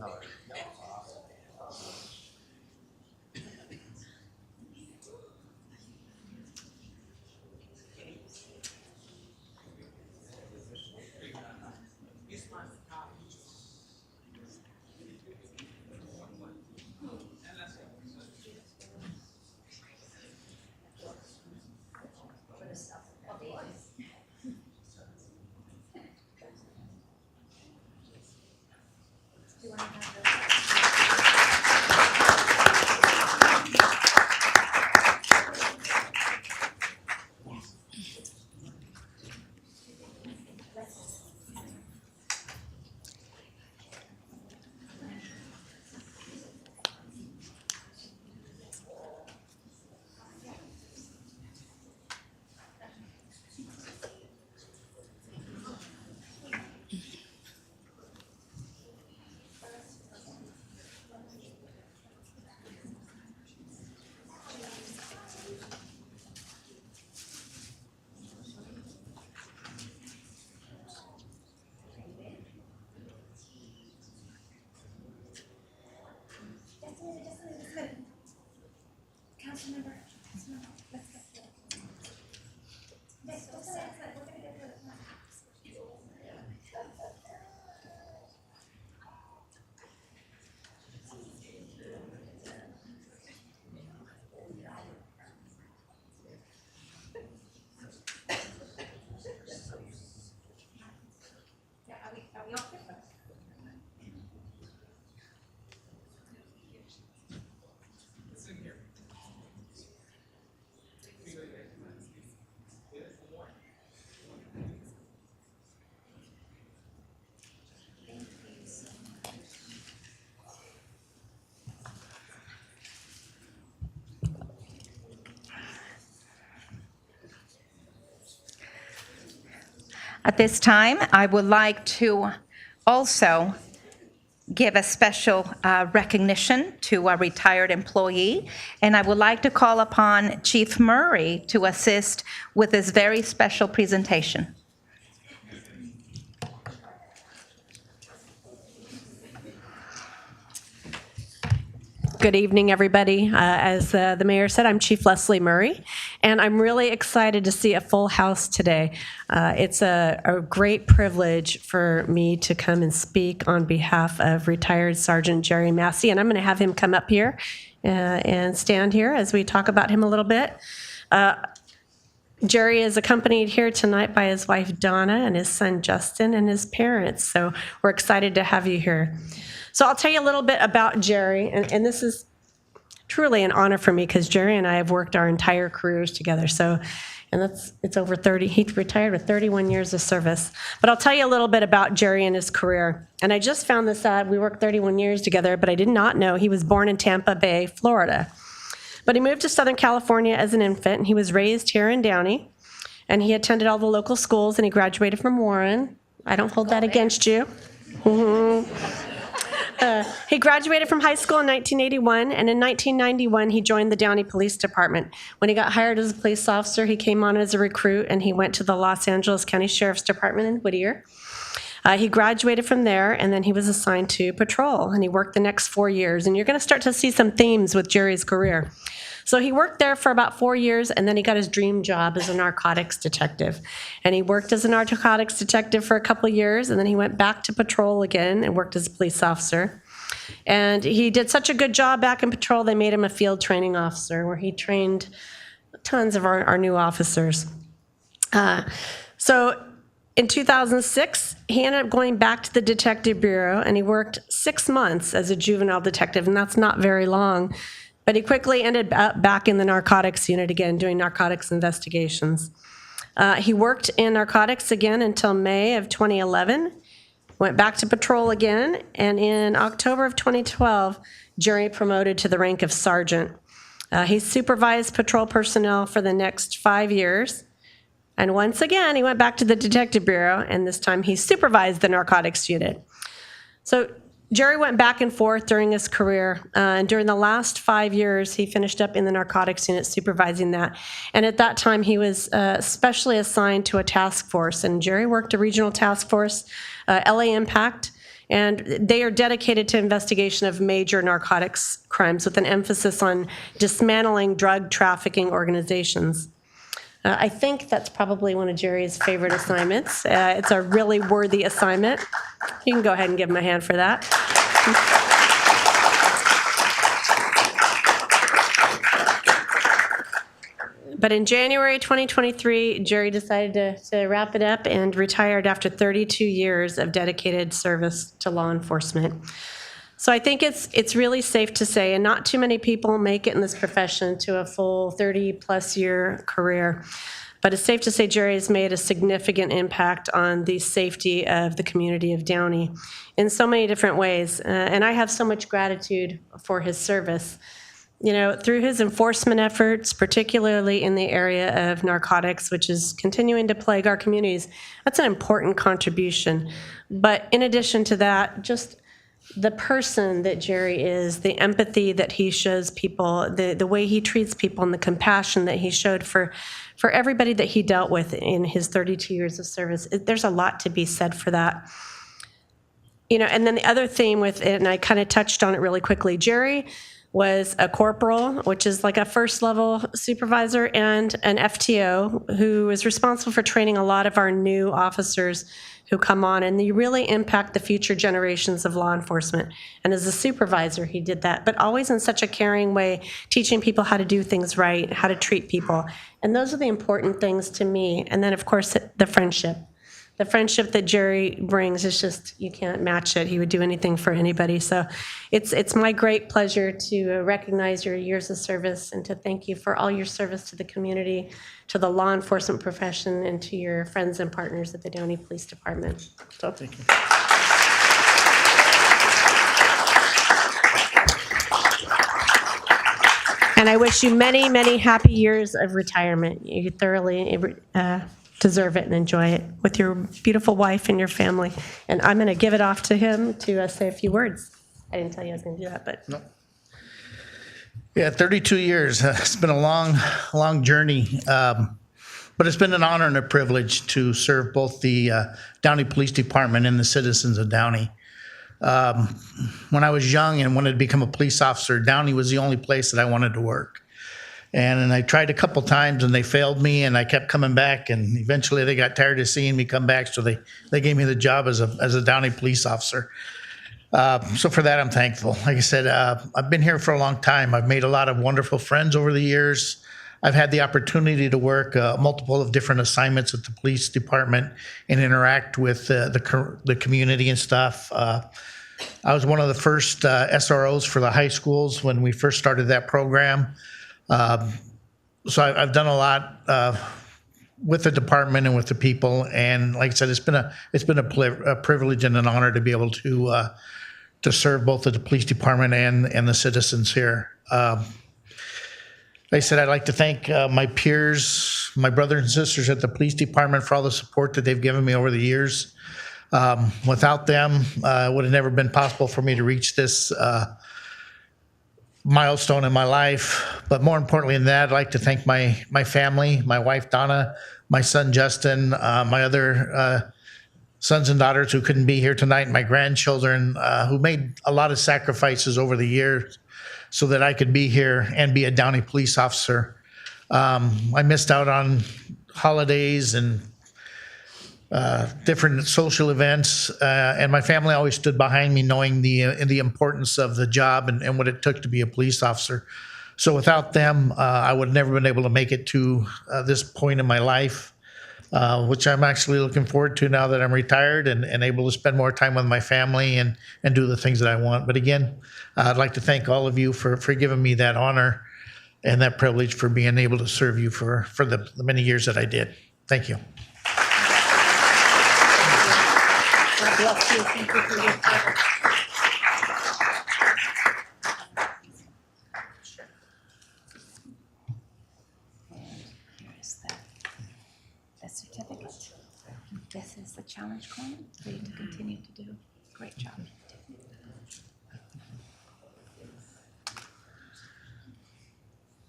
At this time, I would like to also give a special recognition to a retired employee, and I would like to call upon Chief Murray to assist with this very special presentation. Good evening, everybody. As the mayor said, I'm Chief Leslie Murray, and I'm really excited to see a full house today. It's a great privilege for me to come and speak on behalf of retired Sergeant Jerry Massey, and I'm going to have him come up here and stand here as we talk about him a little bit. Jerry is accompanied here tonight by his wife Donna and his son Justin and his parents, so we're excited to have you here. So I'll tell you a little bit about Jerry, and this is truly an honor for me because Jerry and I have worked our entire careers together. So, and it's over 30. He retired with 31 years of service. But I'll tell you a little bit about Jerry and his career. And I just found this out. We worked 31 years together, but I did not know he was born in Tampa Bay, Florida. But he moved to Southern California as an infant, and he was raised here in Downey. And he attended all the local schools, and he graduated from Warren. I don't hold that against you. He graduated from high school in 1981, and in 1991, he joined the Downey Police Department. When he got hired as a police officer, he came on as a recruit, and he went to the Los Angeles County Sheriff's Department in Whittier. He graduated from there, and then he was assigned to patrol, and he worked the next 4 years. And you're going to start to see some themes with Jerry's career. So he worked there for about 4 years, and then he got his dream job as a narcotics detective. And he worked as a narcotics detective for a couple of years, and then he went back to patrol again and worked as a police officer. And he did such a good job back in patrol, they made him a field training officer, where he trained tons of our new officers. So in 2006, he ended up going back to the Detective Bureau, and he worked 6 months as a juvenile detective, and that's not very long. But he quickly ended up back in the narcotics unit again, doing narcotics investigations. He worked in narcotics again until May of 2011, went back to patrol again, and in October of 2012, Jerry promoted to the rank of sergeant. He supervised patrol personnel for the next 5 years. And once again, he went back to the Detective Bureau, and this time he supervised the narcotics unit. So Jerry went back and forth during his career, and during the last 5 years, he finished up in the narcotics unit supervising that. And at that time, he was specially assigned to a task force, and Jerry worked a regional task force, LA Impact, and they are dedicated to investigation of major narcotics crimes with an emphasis on dismantling drug trafficking organizations. I think that's probably one of Jerry's favorite assignments. It's a really worthy assignment. You can go ahead and give him a hand for that. But in January 2023, Jerry decided to wrap it up and retired after 32 years of dedicated service to law enforcement. So I think it's really safe to say, and not too many people make it in this profession to a full 30-plus year career, but it's safe to say Jerry has made a significant impact on the safety of the community of Downey in so many different ways, and I have so much gratitude for his service. You know, through his enforcement efforts, particularly in the area of narcotics, which is continuing to plague our communities, that's an important contribution. But in addition to that, just the person that Jerry is, the empathy that he shows people, the way he treats people, and the compassion that he showed for everybody that he dealt with in his 32 years of service, there's a lot to be said for that. You know, and then the other theme with it, and I kind of touched on it really quickly, Jerry was a corporal, which is like a first level supervisor, and an FTO who is responsible for training a lot of our new officers who come on, and they really impact the future generations of law enforcement. And as a supervisor, he did that, but always in such a caring way, teaching people how to do things right, how to treat people. And those are the important things to me. And then, of course, the friendship. The friendship that Jerry brings is just, you can't match it. He would do anything for anybody. So it's my great pleasure to recognize your years of service and to thank you for all your service to the community, to the law enforcement profession, and to your friends and partners at the Downey Police Department. So thank you. And I wish you many, many happy years of retirement. You thoroughly deserve it and enjoy it with your beautiful wife and your family. And I'm going to give it off to him to say a few words. I didn't tell you I was going to do that, but. Yeah, 32 years. It's been a long journey. But it's been an honor and a privilege to serve both the Downey Police Department and the citizens of Downey. When I was young and wanted to become a police officer, Downey was the only place that I wanted to work. And I tried a couple times and they failed me, and I kept coming back, and eventually they got tired of seeing me come back, so they gave me the job as a Downey police officer. So for that, I'm thankful. Like I said, I've been here for a long time. I've made a lot of wonderful friends over the years. I've had the opportunity to work multiple of different assignments at the police department and interact with the community and stuff. I was one of the first SROs for the high schools when we first started that program. So I've done a lot with the department and with the people. And like I said, it's been a privilege and an honor to be able to serve both the police department and the citizens here. Like I said, I'd like to thank my peers, my brothers and sisters at the police department for all the support that they've given me over the years. Without them, it would have never been possible for me to reach this milestone in my life. But more importantly than that, I'd like to thank my family, my wife, Donna, my son, Justin, my other sons and daughters who couldn't be here tonight, and my grandchildren who made a lot of sacrifices over the years so that I could be here and be a Downey police officer. I missed out on holidays and different social events, and my family always stood behind me, knowing the importance of the job and what it took to be a police officer. So without them, I would have never been able to make it to this point in my life, which I'm actually looking forward to now that I'm retired and able to spend more time with my family and do the things that I want. But again, I'd like to thank all of you for giving me that honor and that privilege for being able to serve you for the many years that I did. Thank you. God bless you. Thank you for your service. Here's the certificate. This is the challenge coin for you to continue to do a great job.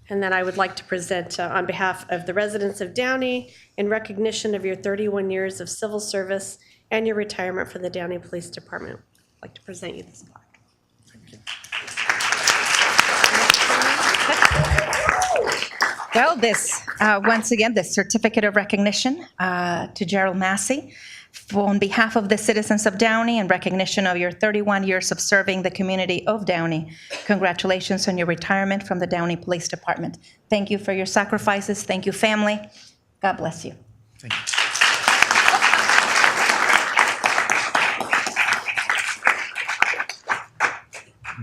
And then I would like to present on behalf of the residents of Downey, in recognition of your 31 years of civil service and your retirement from the Downey Police Department. I'd like to present you this plaque. Well, once again, this certificate of recognition to Gerald Massey on behalf of the citizens of Downey in recognition of your 31 years of serving the community of Downey. Congratulations on your retirement from the Downey Police Department. Thank you for your sacrifices. Thank you, family. God bless you. Thank you.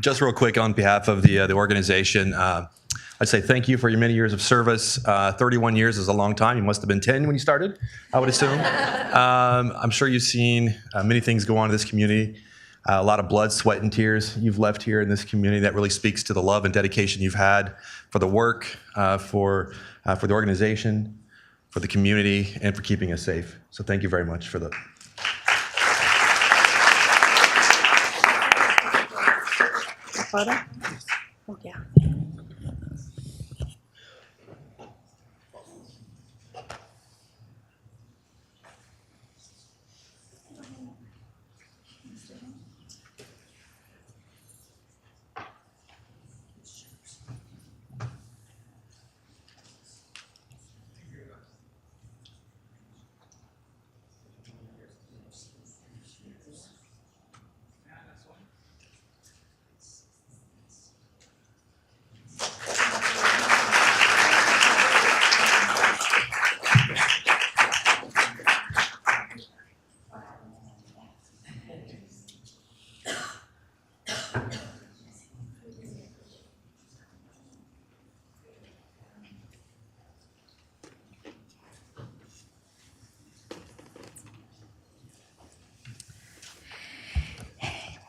Just real quick on behalf of the organization, I'd say thank you for your many years of service. 31 years is a long time. You must have been 10 when you started, I would assume. I'm sure you've seen many things go on in this community. A lot of blood, sweat, and tears you've left here in this community. That really speaks to the love and dedication you've had for the work, for the organization, for the community, and for keeping us safe. So thank you very much for that. Photo? Oh, yeah.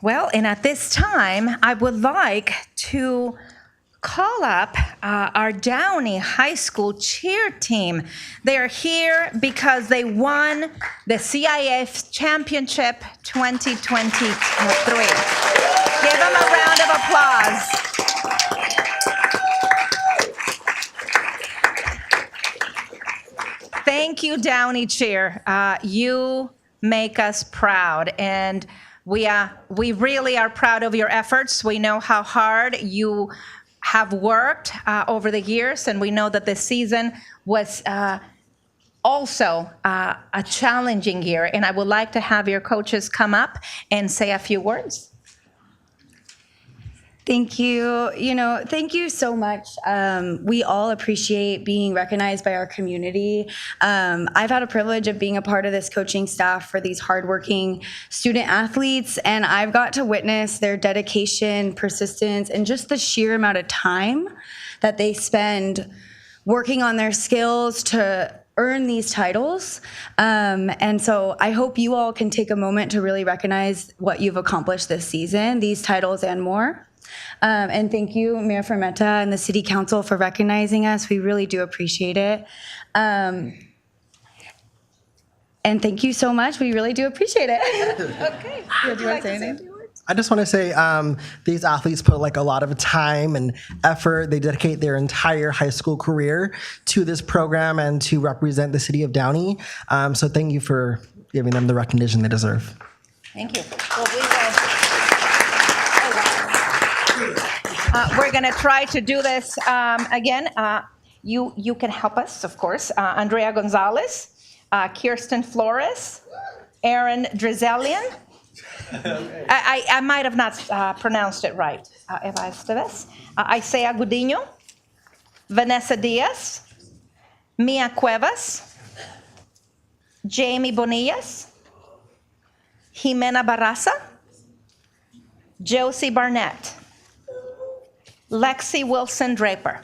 Well, and at this time, I would like to call up our Downey High School cheer team. They are here because they won the CIF Championship 2023. Give them a round of applause. Thank you, Downey Cheer. You make us proud, and we really are proud of your efforts. We know how hard you have worked over the years, and we know that this season was also a challenging year. And I would like to have your coaches come up and say a few words. Thank you. Thank you so much. We all appreciate being recognized by our community. I've had a privilege of being a part of this coaching staff for these hardworking student athletes, and I've got to witness their dedication, persistence, and just the sheer amount of time that they spend working on their skills to earn these titles. And so I hope you all can take a moment to really recognize what you've accomplished this season, these titles and more. And thank you, Mayor Fermetta and the City Council for recognizing us. We really do appreciate it. And thank you so much. We really do appreciate it. Okay. Would you like to say anything? I just want to say these athletes put like a lot of time and effort. They dedicate their entire high school career to this program and to represent the city of Downey. So thank you for giving them the recognition they deserve. Thank you. Well, we're going to try to do this again. You can help us, of course. Andrea Gonzalez, Kirsten Flores, Aaron Drizelian. I might have not pronounced it right. Eva Esteves, Isaiah Gudino, Vanessa Diaz, Mia Cuevas, Jamie Bonillas, Jimena Barraza, Josie Barnett, Lexi Wilson Draper,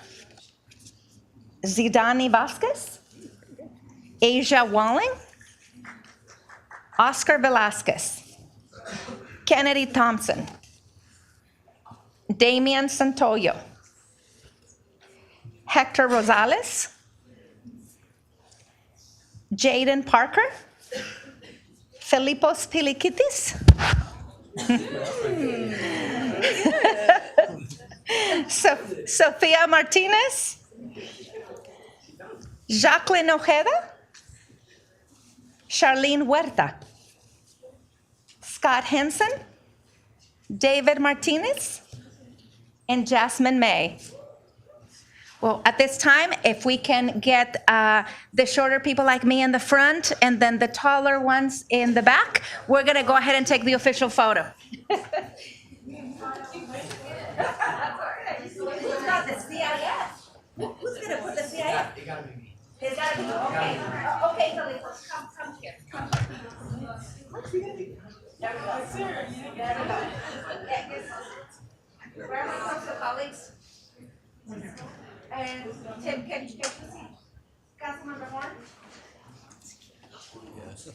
Zidani Vasquez, Asia Walling, Oscar Velasquez, Kennedy Thompson, Damian Santoyo, Hector Rosales, Jaden Parker, Filipos Pilikitis, Sofia Martinez, Jacqueline Ojeda, Charlene Huerta, Scott Henson, David Martinez, and Jasmine May. Well, at this time, if we can get the shorter people like me in the front and then the taller ones in the back, we're going to go ahead and take the official photo. Who's got the CIF? Who's going to put the CIF? It got to be me. It's got to be you. Okay. Okay, Filipos, come here. Come here. There we go. There we go. Where are my social colleagues? And Tim, can you get the seat? Councilmember Horn? Yes.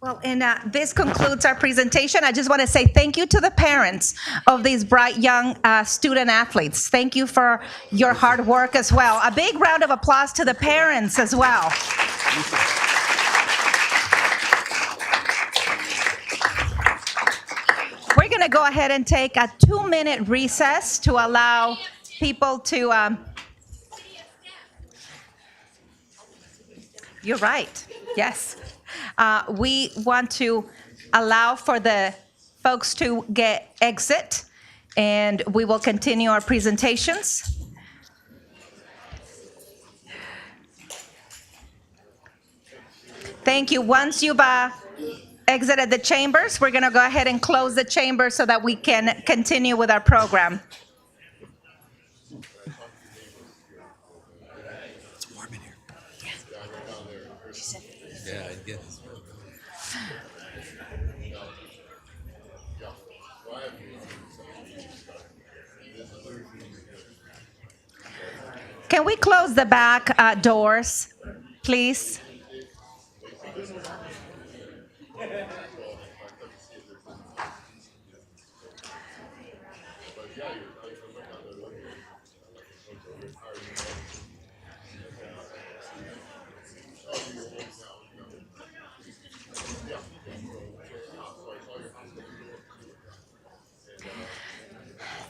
Well, and this concludes our presentation. I just want to say thank you to the parents of these bright young student athletes. Thank you for your hard work as well. A big round of applause to the parents as well. We're going to go ahead and take a 2-minute recess to allow people to... You're right. Yes. We want to allow for the folks to exit, and we will continue our presentations. Thank you. Once you've exited the chambers, we're going to go ahead and close the chamber so that we can continue with our program. It's warm in here. Yeah, I guess. Can we close the back doors, please?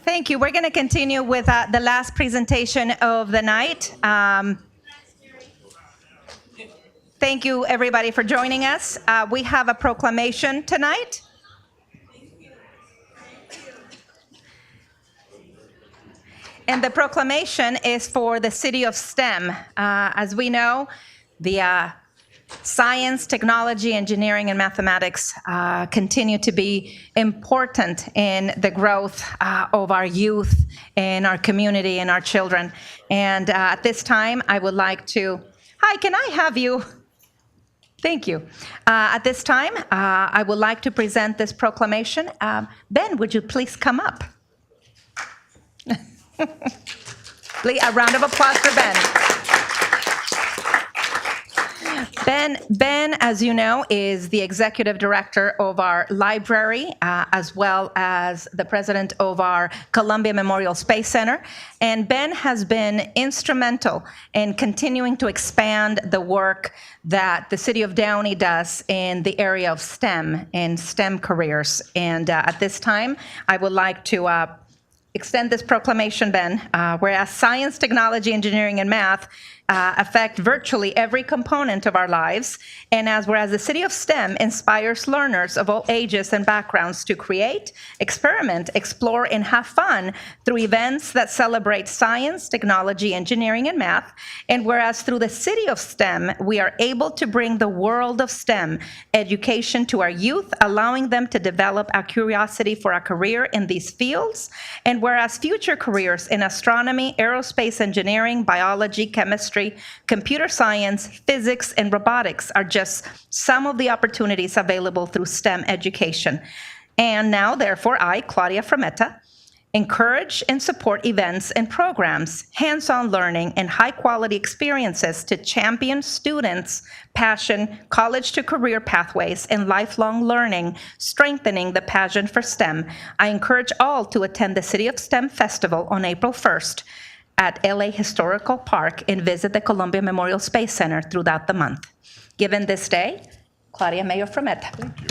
Thank you. We're going to continue with the last presentation of the night. Thank you, everybody, for joining us. We have a proclamation tonight. And the proclamation is for the city of STEM. As we know, the science, technology, engineering, and mathematics continue to be important in the growth of our youth and our community and our children. And at this time, I would like to, hi, can I have you? Thank you. At this time, I would like to present this proclamation. Ben, would you please come up? Please, a round of applause for Ben. Ben, as you know, is the executive director of our library, as well as the president of our Columbia Memorial Space Center. And Ben has been instrumental in continuing to expand the work that the city of Downey does in the area of STEM and STEM careers. And at this time, I would like to extend this proclamation, Ben, whereas science, technology, engineering, and math affect virtually every component of our lives, and whereas the city of STEM inspires learners of all ages and backgrounds to create, experiment, explore, and have fun through events that celebrate science, technology, engineering, and math, and whereas through the city of STEM, we are able to bring the world of STEM education to our youth, allowing them to develop a curiosity for a career in these fields, and whereas future careers in astronomy, aerospace engineering, biology, chemistry, computer science, physics, and robotics are just some of the opportunities available through STEM education. And now, therefore, I, Claudia Frometa, encourage and support events and programs, hands-on learning, and high-quality experiences to champion students' passion, college-to-career pathways, and lifelong learning, strengthening the passion for STEM. I encourage all to attend the City of STEM Festival on April 1st at LA Historical Park and visit the Columbia Memorial Space Center throughout the month. Given this day, Claudia Mayor Frometa. Thank you.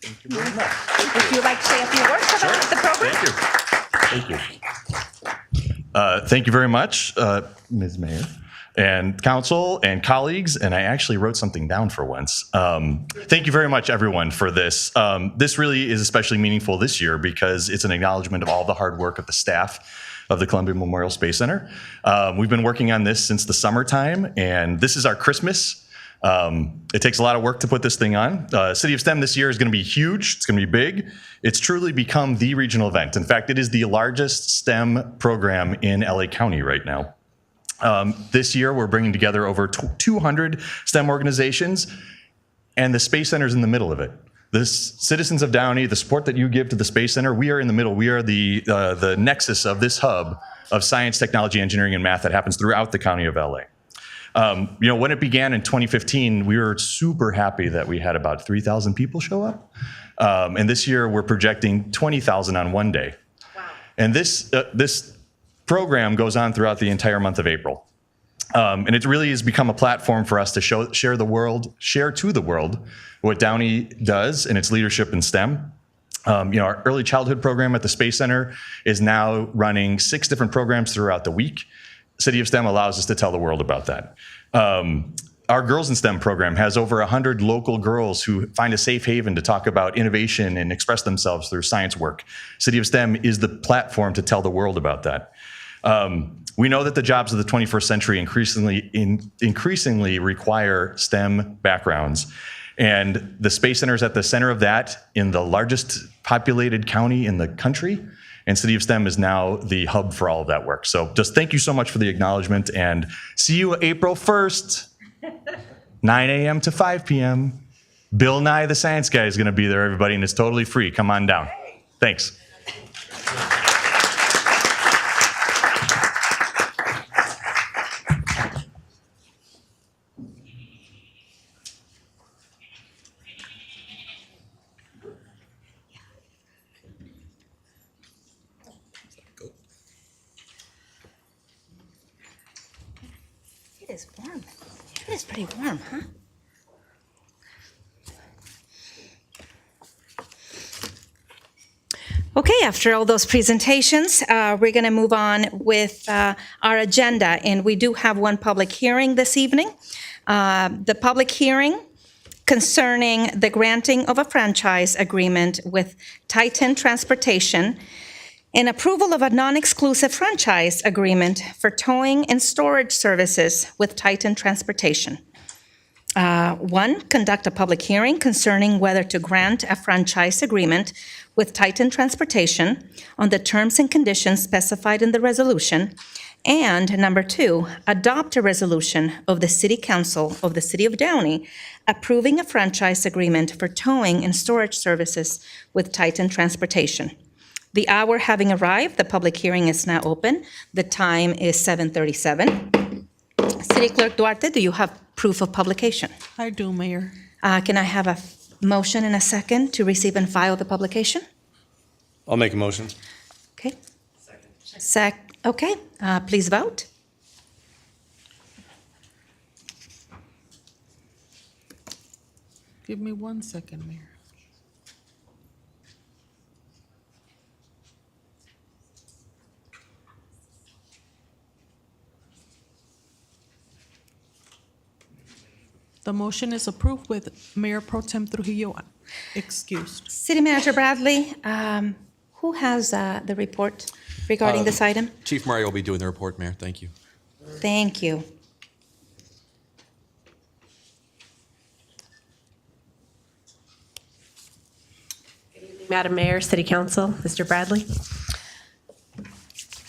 Thank you very much. Would you like to say a few words about the program? Thank you. Thank you very much, Ms. Mayor, and council and colleagues, and I actually wrote something down for once. Thank you very much, everyone, for this. This really is especially meaningful this year because it's an acknowledgement of all the hard work of the staff of the Columbia Memorial Space Center. We've been working on this since the summertime, and this is our Christmas. It takes a lot of work to put this thing on. City of STEM this year is going to be huge. It's going to be big. It's truly become the regional event. In fact, it is the largest STEM program in LA County right now. This year, we're bringing together over 200 STEM organizations, and the Space Center is in the middle of it. The citizens of Downey, the support that you give to the Space Center, we are in the middle. We are the nexus of this hub of science, technology, engineering, and math that happens throughout the county of LA. When it began in 2015, we were super happy that we had about 3,000 people show up. And this year, we're projecting 20,000 on one day. Wow. And this program goes on throughout the entire month of April. And it really has become a platform for us to share to the world what Downey does in its leadership in STEM. Our early childhood program at the Space Center is now running 6 different programs throughout the week. City of STEM allows us to tell the world about that. our Girls in STEM program has over 100 local girls who find a safe haven to talk about innovation and express themselves through science work. City of STEM is the platform to tell the world about that. We know that the jobs of the 21st century increasingly require STEM backgrounds. And the Space Center is at the center of that in the largest populated county in the country. And City of STEM is now the hub for all of that work. So just thank you so much for the acknowledgement, and see you April 1st, 9 a.m. to 5 p.m. Bill Nye the Science Guy is going to be there, everybody, and it's totally free. Come on down. Thanks. It is warm. It is pretty warm, huh? Okay, after all those presentations, we're going to move on with our agenda, and we do have one public hearing this evening. The public hearing concerning the granting of a franchise agreement with Titan Transportation and approval of a non-exclusive franchise agreement for towing and storage services with Titan Transportation. One, conduct a public hearing concerning whether to grant a franchise agreement with Titan Transportation on the terms and conditions specified in the resolution. And number two, adopt a resolution of the City Council of the City of Downey approving a franchise agreement for towing and storage services with Titan Transportation. The hour having arrived, the public hearing is now open. The time is 7:37. City Clerk Duarte, do you have proof of publication? I do, Mayor. Can I have a motion and a second to receive and file the publication? I'll make a motion. Okay. Okay, please vote. Give me 1 second, Mayor. The motion is approved with Mayor Pro Tem Trujillo excused. City Manager Bradley, who has the report regarding this item? Chief Murray will be doing the report, Mayor. Thank you. Thank you. Madam Mayor, City Council, Mr. Bradley.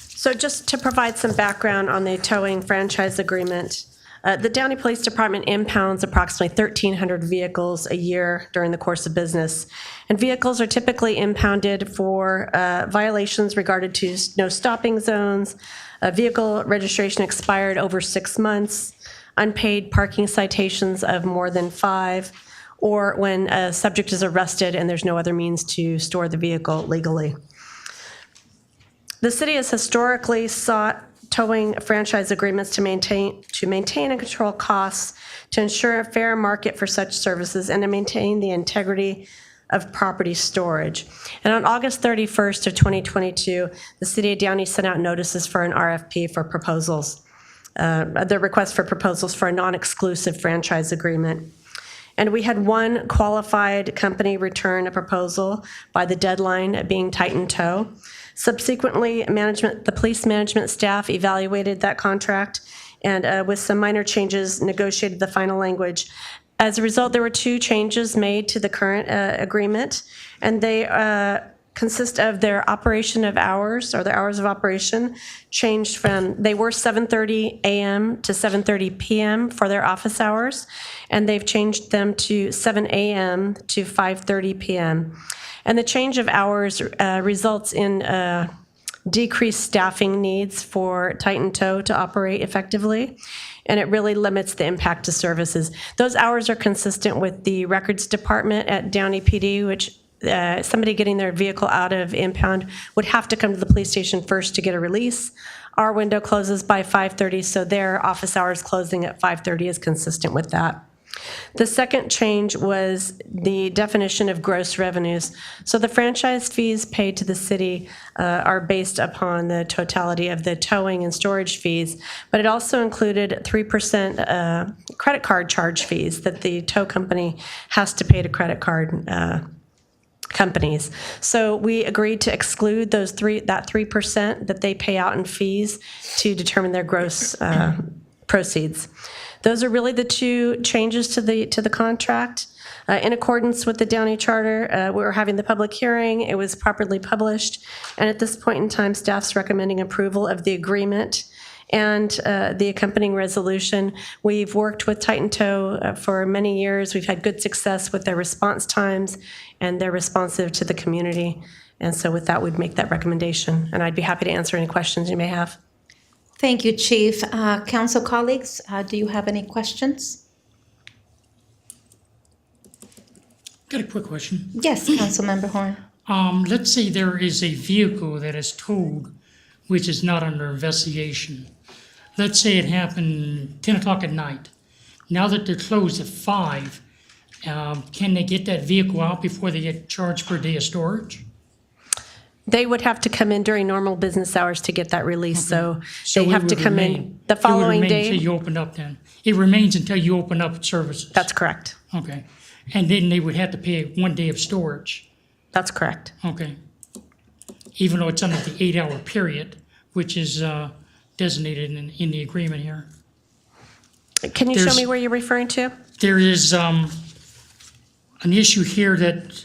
So just to provide some background on the towing franchise agreement, the Downey Police Department impounds approximately 1,300 vehicles a year during the course of business. And vehicles are typically impounded for violations regarding to no stopping zones, vehicle registration expired over 6 months, unpaid parking citations of more than 5, or when a subject is arrested and there's no other means to store the vehicle legally. The city has historically sought towing franchise agreements to maintain and control costs, to ensure a fair market for such services, and to maintain the integrity of property storage. And on August 31st of 2022, the City of Downey sent out notices for an RFP for proposals, the request for proposals for a non-exclusive franchise agreement. And we had one qualified company return a proposal by the deadline being Titan Tow. Subsequently, the police management staff evaluated that contract and with some minor changes negotiated the final language. As a result, there were 2 changes made to the current agreement, and they consist of their operation of hours, or their hours of operation, changed from, they were 7:30 a.m. to 7:30 p.m. for their office hours, and they've changed them to 7 a.m. to 5:30 p.m. And the change of hours results in decreased staffing needs for Titan Tow to operate effectively, and it really limits the impact to services. Those hours are consistent with the records department at Downey PD, which somebody getting their vehicle out of impound would have to come to the police station first to get a release. Our window closes by 5:30, so their office hours closing at 5:30 is consistent with that. The second change was the definition of gross revenues. So the franchise fees paid to the city are based upon the totality of the towing and storage fees, but it also included 3% credit card charge fees that the tow company has to pay to credit card companies. So we agreed to exclude that 3% that they pay out in fees to determine their gross proceeds. Those are really the two changes to the contract. In accordance with the Downey Charter, we were having the public hearing. It was properly published. And at this point in time, staff's recommending approval of the agreement and the accompanying resolution. We've worked with Titan Tow for many years. We've had good success with their response times, and they're responsive to the community. And so with that, we'd make that recommendation. And I'd be happy to answer any questions you may have. Thank you, Chief. Council colleagues, do you have any questions? Got a quick question. Yes, Councilmember Horn. Let's say there is a vehicle that is towed which is not under investigation. Let's say it happened 10 o'clock at night. Now that they're closed at 5, can they get that vehicle out before they get charged per day of storage? They would have to come in during normal business hours to get that release, so they it have to would come remain- in the following It would remain day. until you open up then? It remains until you open up services? That's correct. Okay. And then they would have to pay 1 day of storage? That's correct. Okay. Even though it's under the 8-hour period, which is designated in the agreement here. Can you show There's- me where you're referring to? There is an issue here that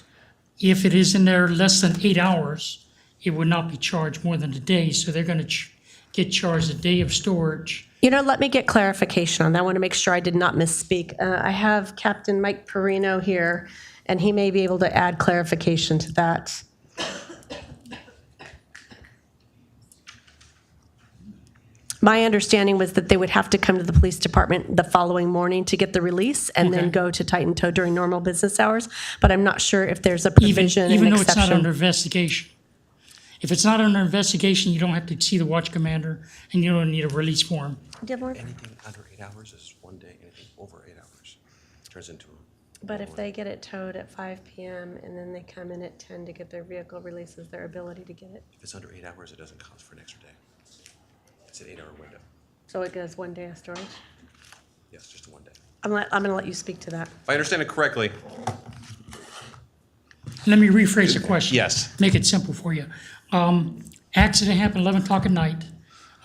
if it is in there less than 8 hours, it would not be charged more than a day, so they're going to get charged a day of storage. You know, let me get clarification on that. I want to make sure I did not misspeak. I have Captain Mike Perino here, and he may be able to add clarification to that. My understanding was that they would have to come to the police department the following morning to get the release and then Okay. go to Titan Tow during normal business hours, but I'm not sure if there's a Even provision, even an though it's not under exception. investigation. If it's not under investigation, you don't have to see the watch commander, and you don't need a release form. Do you have more? Anything under 8 hours is 1 day, anything over 8 hours turns into. But if they get it towed at 5 PM and then they come in at 10 to get their vehicle releases, their ability to get it. If it's under 8 hours, it doesn't cost for an extra day. It's an 8-hour window. So it goes 1 day of storage? Yes, just 1 day. I'm going to let you speak to that. If I understand it correctly, Let me rephrase the question. Yes. Make it simple for you. Accident happened 11 o'clock at night.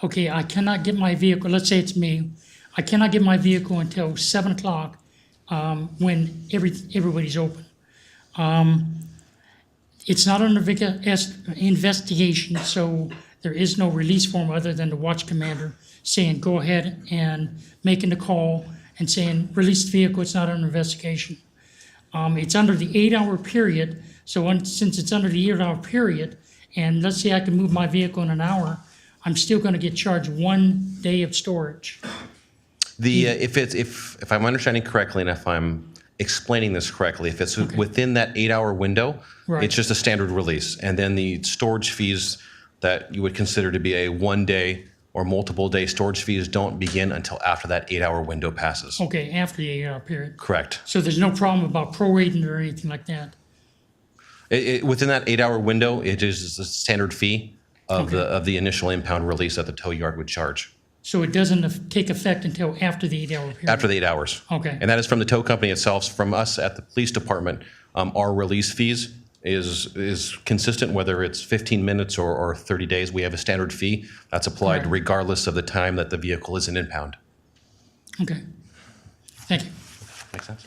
Okay, I cannot get my vehicle, let's say it's me. I cannot get my vehicle until 7 o'clock when everybody's open. It's not under investigation, so there is no release form other than the watch commander saying, go ahead and making the call and saying, release the vehicle, it's not under investigation. It's under the 8-hour period, so since it's under the 8-hour period, and let's say I can move my vehicle in an hour, I'm still gonna get charged 1 day of storage. if I'm understanding correctly and if I'm explaining this correctly, if it's within that 8-hour window, Right. it's just a standard release. And then the storage fees that you would consider to be a 1 day or multiple day storage fees don't begin until after that 8-hour window passes. Okay, after the 8-hour period. Correct. So there's no problem about prorating or anything like that? Within that 8-hour window, it is the standard fee of the initial impound release that the tow yard would charge. So it doesn't take effect until after the 8-hour period? After the 8 hours. Okay. And that is from the tow company itself. From us at the police department, our release fees is consistent whether it's 15 minutes or 30 days. We have a standard fee that's applied Right. regardless of the time that the vehicle is in impound. Okay. Thank you. Make sense?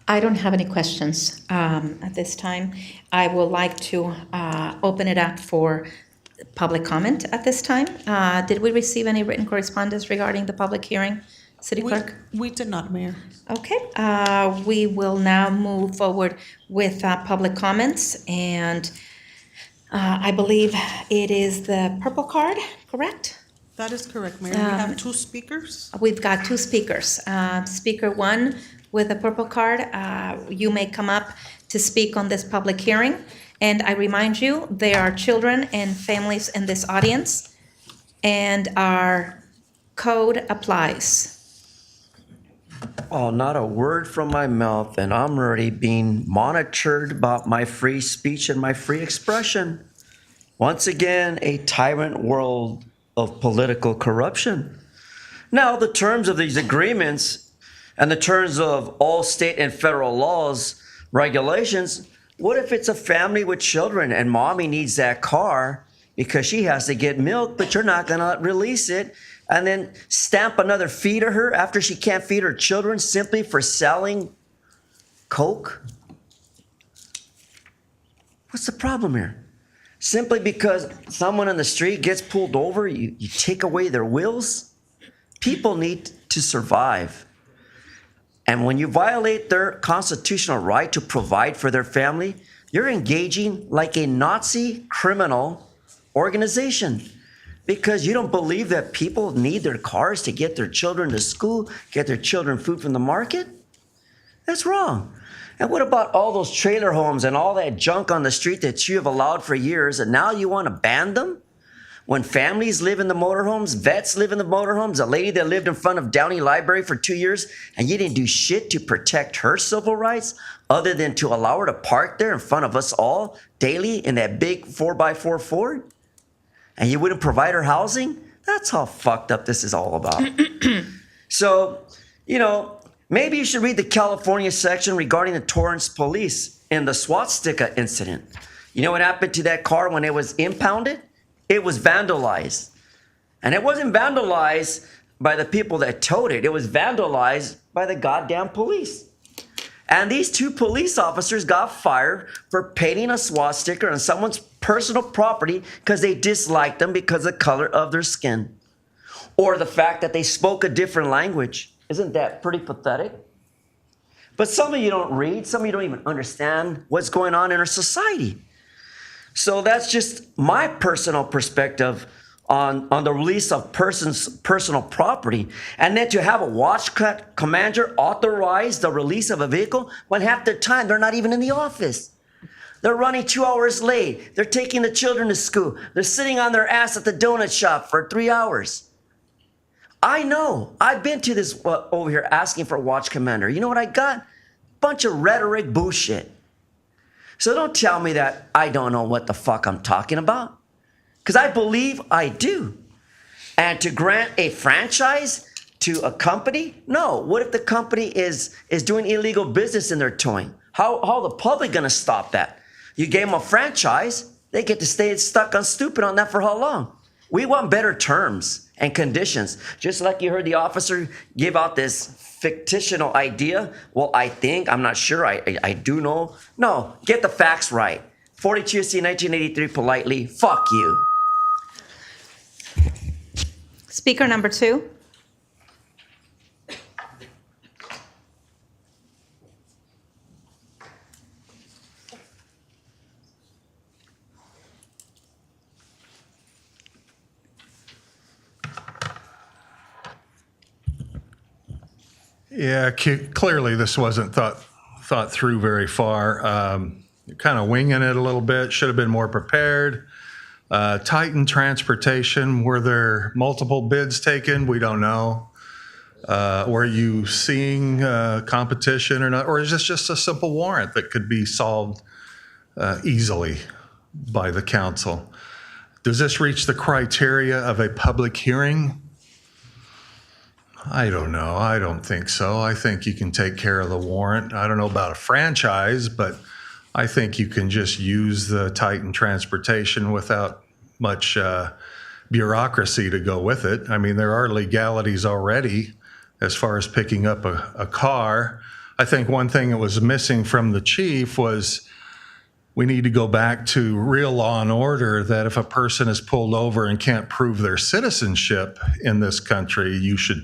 I don't have any questions at this time. I would like to open it up for public comment at this time. Did we receive any written correspondence regarding the public hearing, City Clerk? We did not, Mayor. Okay, we will now move forward with public comments, and I believe it is the purple card, correct? That is correct, Mayor. We have 2 speakers. We've got 2 speakers. Speaker 1 with a purple card, you may come up to speak on this public hearing. And I remind you, there are children and families in this audience. and our code applies. Oh, not a word from my mouth, and I'm already being monitored about my free speech and my free expression. Once again, a tyrant world of political corruption. Now, the terms of these agreements and the terms of all state and federal laws, regulations, what if it's a family with children and mommy needs that car because she has to get milk, but you're not gonna release it and then stamp another fee to her after she can't feed her children simply for selling Coke? What's the problem here? Simply because someone on the street gets pulled over, you take away their wills? People need to survive. And when you violate their constitutional right to provide for their family, you're engaging like a Nazi criminal organization because you don't believe that people need their cars to get their children to school, get their children food from the market? That's wrong. And what about all those trailer homes and all that junk on the street that you have allowed for years and now you want to ban them? When families live in the motorhomes, vets live in the motorhomes, a lady that lived in front of Downey Library for 2 years, and you didn't do shit to protect her civil rights other than to allow her to park there in front of us all daily in that big 4x4 Ford? And you wouldn't provide her housing? That's how fucked up this is all about. So, maybe you should read the California section regarding the Torrance police in the swastika incident. You know what happened to that car when it was impounded? It was vandalized. And it wasn't vandalized by the people that towed it. It was vandalized by the goddamn police. And these 2 police officers got fired for painting a swastika on someone's personal property because they disliked them because of the color of their skin. Or the fact that they spoke a different language. Isn't that pretty pathetic? But some of you don't read. Some of you don't even understand what's going on in our society. So that's just my personal perspective on the release of person's personal property. And then to have a watch commander authorize the release of a vehicle when half the time they're not even in the office. They're running 2 hours late. They're taking the children to school. They're sitting on their ass at the donut shop for 3 hours. I know. I've been to this over here asking for a watch commander. You know what I got? Bunch of rhetoric bullshit. So don't tell me that I don't know what the fuck I'm talking about. Because I believe I do. And to grant a franchise to a company? No. What if the company is doing illegal business in their towing? How the public going to stop that? You gave them a franchise, they get to stay stuck on stupid on that for how long? We want better terms and conditions. Just like you heard the officer give out this fictional idea. Well, I think, I'm not sure, I do know. No, get the facts right. 42 U.S.C. 1983 politely, fuck you. Speaker number 2. Yeah, clearly this wasn't thought through very far. Kind of winging it a little bit. Should have been more prepared. Titan Transportation, were there multiple bids taken? We don't know. Were you seeing competition or not? Or is this just a simple warrant that could be solved easily by the council? Does this reach the criteria of a public hearing? I don't know. I don't think so. I think you can take care of the warrant. I don't know about a franchise, but I think you can just use the Titan Transportation without much bureaucracy to go with it. I mean, there are legalities already as far as picking up a car. I think one thing that was missing from the chief was we need to go back to real law and order, that if a person is pulled over and can't prove their citizenship in this country, you should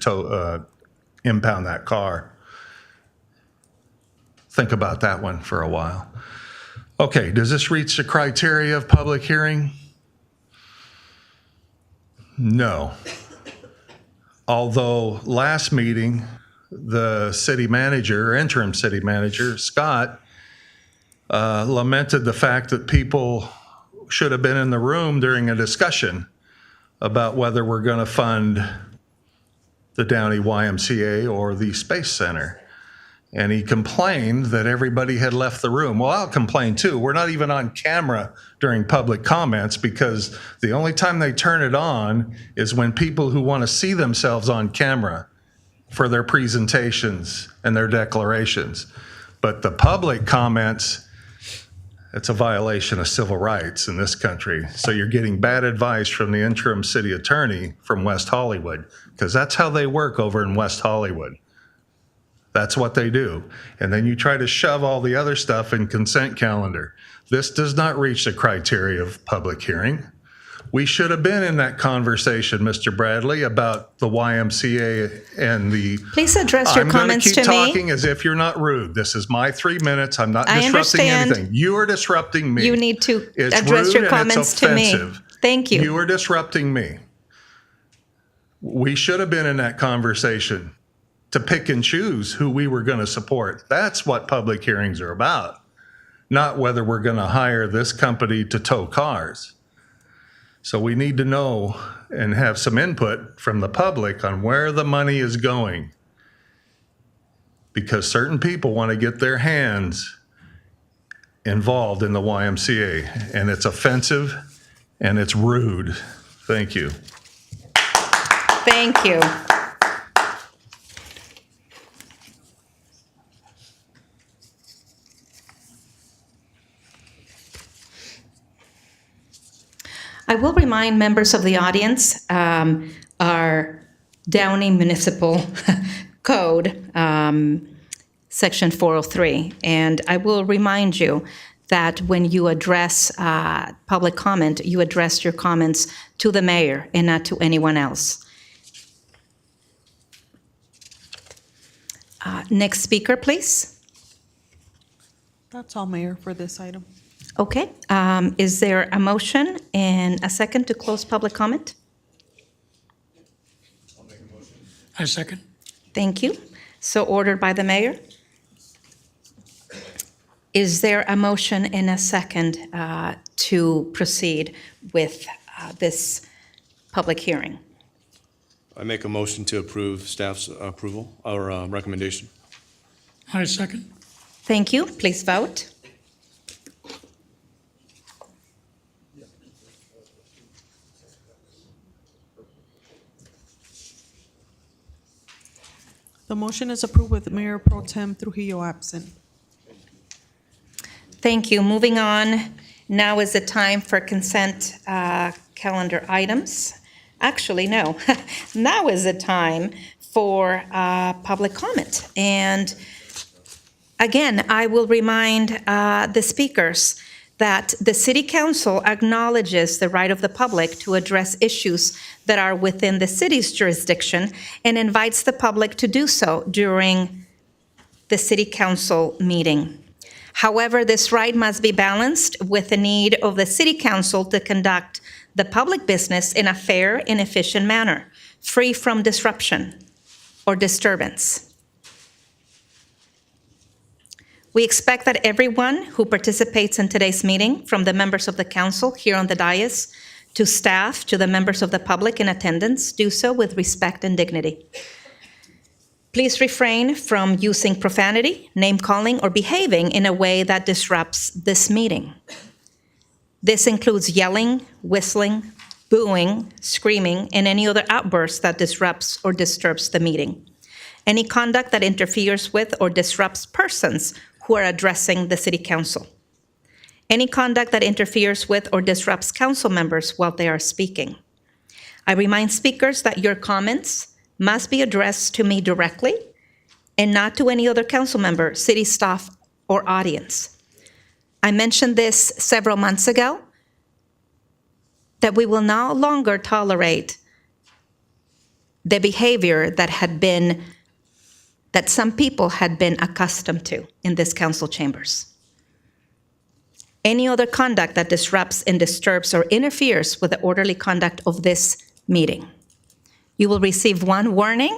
impound that car. Think about that one for a while. Okay, does this reach the criteria of public hearing? No. Although last meeting, the city manager, or interim city manager, Scott, lamented the fact that people should have been in the room during a discussion about whether we're going to fund the Downey YMCA or the Space Center. And he complained that everybody had left the room. Well, I'll complain too. We're not even on camera during public comments because the only time they turn it on is when people who want to see themselves on camera for their presentations and their declarations. But the public comments, it's a violation of civil rights in this country. So you're getting bad advice from the interim city attorney from West Hollywood, because that's how they work over in West Hollywood. That's what they do. And then you try to shove all the other stuff in consent calendar. This does not reach the criteria of public hearing. We should have been in that conversation, Mr. Bradley, about the YMCA and the... Please address your comments to me. I'm going to keep talking as if you're not rude. This is my 3 minutes. I'm not I disrupting understand. anything. You are disrupting me. You need to It's address rude your and comments it's to me. offensive. Thank you. You are disrupting me. We should have been in that conversation to pick and choose who we were going to support. That's what public hearings are about, not whether we're going to hire this company to tow cars. So we need to know and have some input from the public on where the money is going, because certain people want to get their hands involved in the YMCA, and it's offensive and it's rude. Thank you. Thank you. I will remind members of the audience, our Downey Municipal Code, Section 403. And I will remind you that when you address public comment, you address your comments to the mayor and not to anyone else. Next speaker, please. That's all, Mayor, for this item. Okay, is there a motion and a second to close public comment? I second. Thank you. So ordered by the mayor. Is there a motion and a second to proceed with this public hearing? I make a motion to approve staff's approval or recommendation. I second. Thank you. Please vote. The motion is approved with Mayor Pro Tem Trujillo absent. Thank you. Moving on, now is the time for consent calendar items. Actually, no. Now is the time for public comment. And again, I will remind the speakers that the City Council acknowledges the right of the public to address issues that are within the city's jurisdiction and invites the public to do so during the City Council meeting. However, this right must be balanced with the need of the City Council to conduct the public business in a fair and efficient manner, free from disruption or disturbance. We expect that everyone who participates in today's meeting, from the members of the council here on the dais, to staff, to the members of the public in attendance, do so with respect and dignity. Please refrain from using profanity, name-calling, or behaving in a way that disrupts this meeting. This includes yelling, whistling, booing, screaming, and any other outburst that disrupts or disturbs the meeting. Any conduct that interferes with or disrupts persons who are addressing the City Council. Any conduct that interferes with or disrupts council members while they are speaking. I remind speakers that your comments must be addressed to me directly and not to any other council member, city staff, or audience. I mentioned this several months ago, that we will no longer tolerate the behavior that some people had been accustomed to in this council chambers. Any other conduct that disrupts and disturbs or interferes with the orderly conduct of this meeting. You will receive one warning,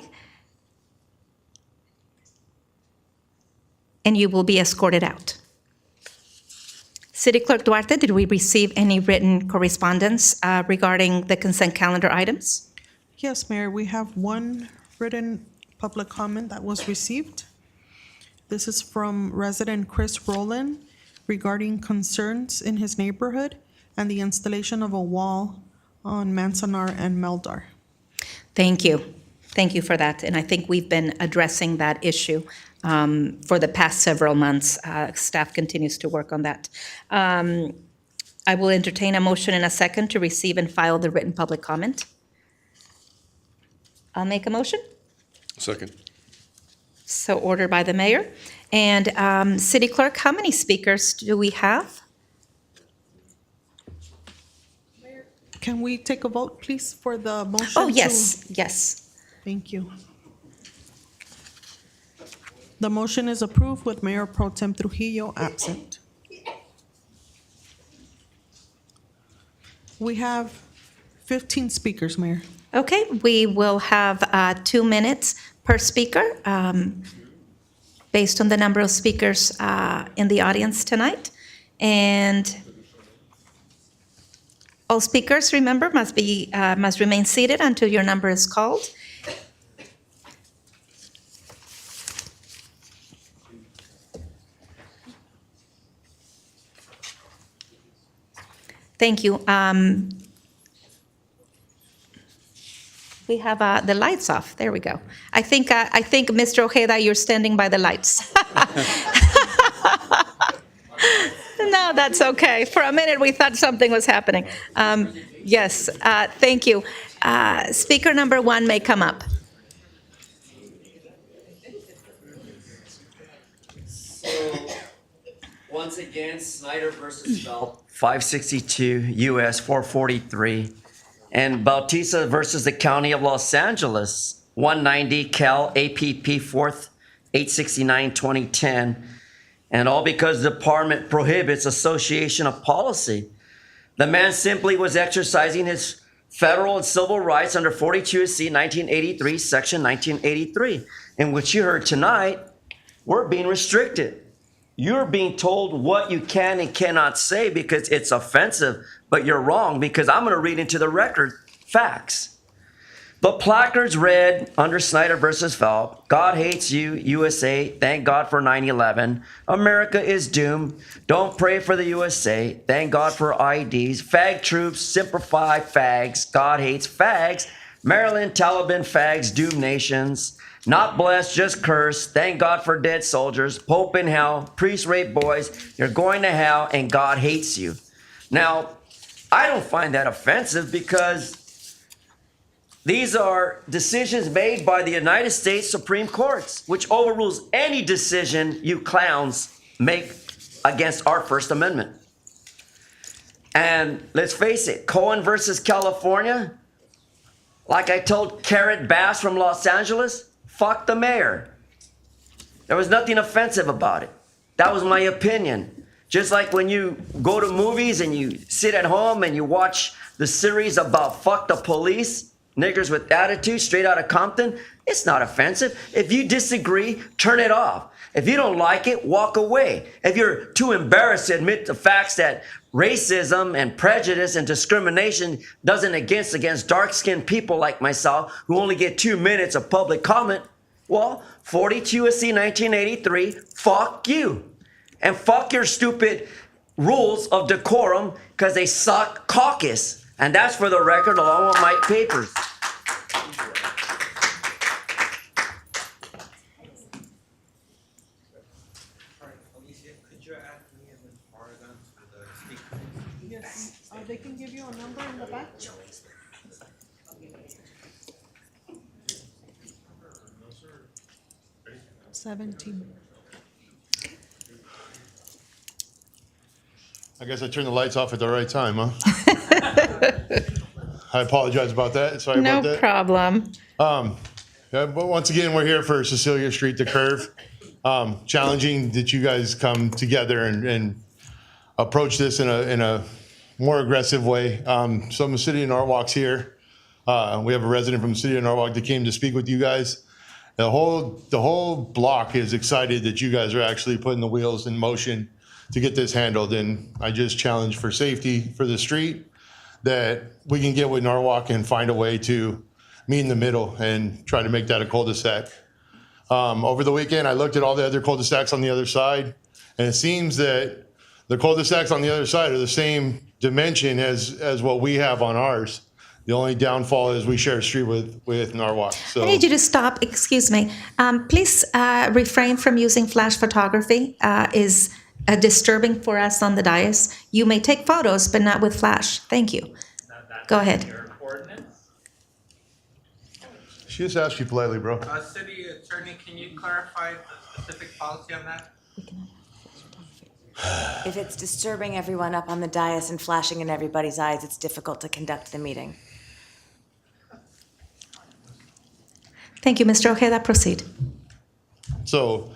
and you will be escorted out. City Clerk Duarte, did we receive any written correspondence regarding the consent calendar items? Yes, Mayor, we have one written public comment that was received. This is from resident Chris Rowland regarding concerns in his neighborhood and the installation of a wall on Manzanar and Meldar. Thank you. Thank you for that. And I think we've been addressing that issue for the past several months. Staff continues to work on that. I will entertain a motion in a second to receive and file the written public comment. I'll make a motion. Second. So ordered by the mayor. And City Clerk, how many speakers do we have? Can we take a vote, please, for the motion? Oh, yes, yes. Thank you. The motion is approved with Mayor Pro Tem Trujillo absent. We have 15 speakers, Mayor. Okay, we will have 2 minutes per speaker based on the number of speakers in the audience tonight. And all speakers, remember, must remain seated until your number is called. Thank you. We have the lights off. There we go. I think, Mr. Ojeda, you're standing by the lights. No, that's okay. For a minute, we thought something was happening. Yes, thank you. Speaker number 1 may come up. So, once again, Snyder versus Phelps, 562 U.S. 443. And Bautista versus the County of Los Angeles, 190 Cal APP 4th, 869, 2010. And all because the department prohibits association of policy. The man simply was exercising his federal and civil rights under 42 U.S.C. 1983, Section 1983, in which you heard tonight, we're being restricted. You're being told what you can and cannot say because it's offensive, but you're wrong because I'm going to read into the record facts. The placards read under Snyder versus Phelps, God hates you, USA, thank God for 9/11. America is doomed, don't pray for the USA, thank God for IDs. Fag troops, simplify fags, God hates fags. Maryland, Taliban fags, doomed nations. Not blessed, just cursed. Thank God for dead soldiers. Pope in hell. Priest rape boys. You're going to hell and God hates you. Now, I don't find that offensive because these are decisions made by the United States Supreme Courts, which overrules any decision you clowns make against our First Amendment. And let's face it, Cohen versus California, like I told Carrot Bass from Los Angeles, fuck the mayor. There was nothing offensive about it. That was my opinion. Just like when you go to movies and you sit at home and you watch the series about fuck the police, niggers with attitude, straight out of Compton, it's not offensive. If you disagree, turn it off. If you don't like it, walk away. If you're too embarrassed to admit the facts that racism and prejudice and discrimination doesn't against dark-skinned people like myself who only get 2 minutes of public comment, well, 42 U.S.C. 1983, fuck you. And fuck your stupid rules of decorum because they suck caucus. And that's for the record along with my papers. Yes, they can give you a number in the back. 17. I guess I turned the lights off at the right time, huh? I apologize about that. Sorry about that. No problem. Yeah, but once again, we're here for Cecilia Street to Curve. Challenging that you guys come together and approach this in a more aggressive way. So the city of Norwalk's here. We have a resident from the city of Norwalk that came to speak with you guys. The whole block is excited that you guys are actually putting the wheels in motion to get this handled. And I just challenge for safety for the street that we can get with Norwalk and find a way to meet in the middle and try to make that a cul-de-sac. Over the weekend, I looked at all the other cul-de-sacs on the other side, and it seems that the cul-de-sacs on the other side are the same dimension as what we have on ours. The only downfall is we share a street with Norwalk. So I need you to stop, excuse me. Please refrain from using flash photography. Is disturbing for us on the dais. You may take photos, but not with flash. Thank you. Go ahead. she just asked you politely, bro. City Attorney, can you clarify the specific policy on that? If it's disturbing everyone up on the dais and flashing in everybody's eyes, it's difficult to conduct the meeting. Thank you, Mr. Ojeda. Proceed. So,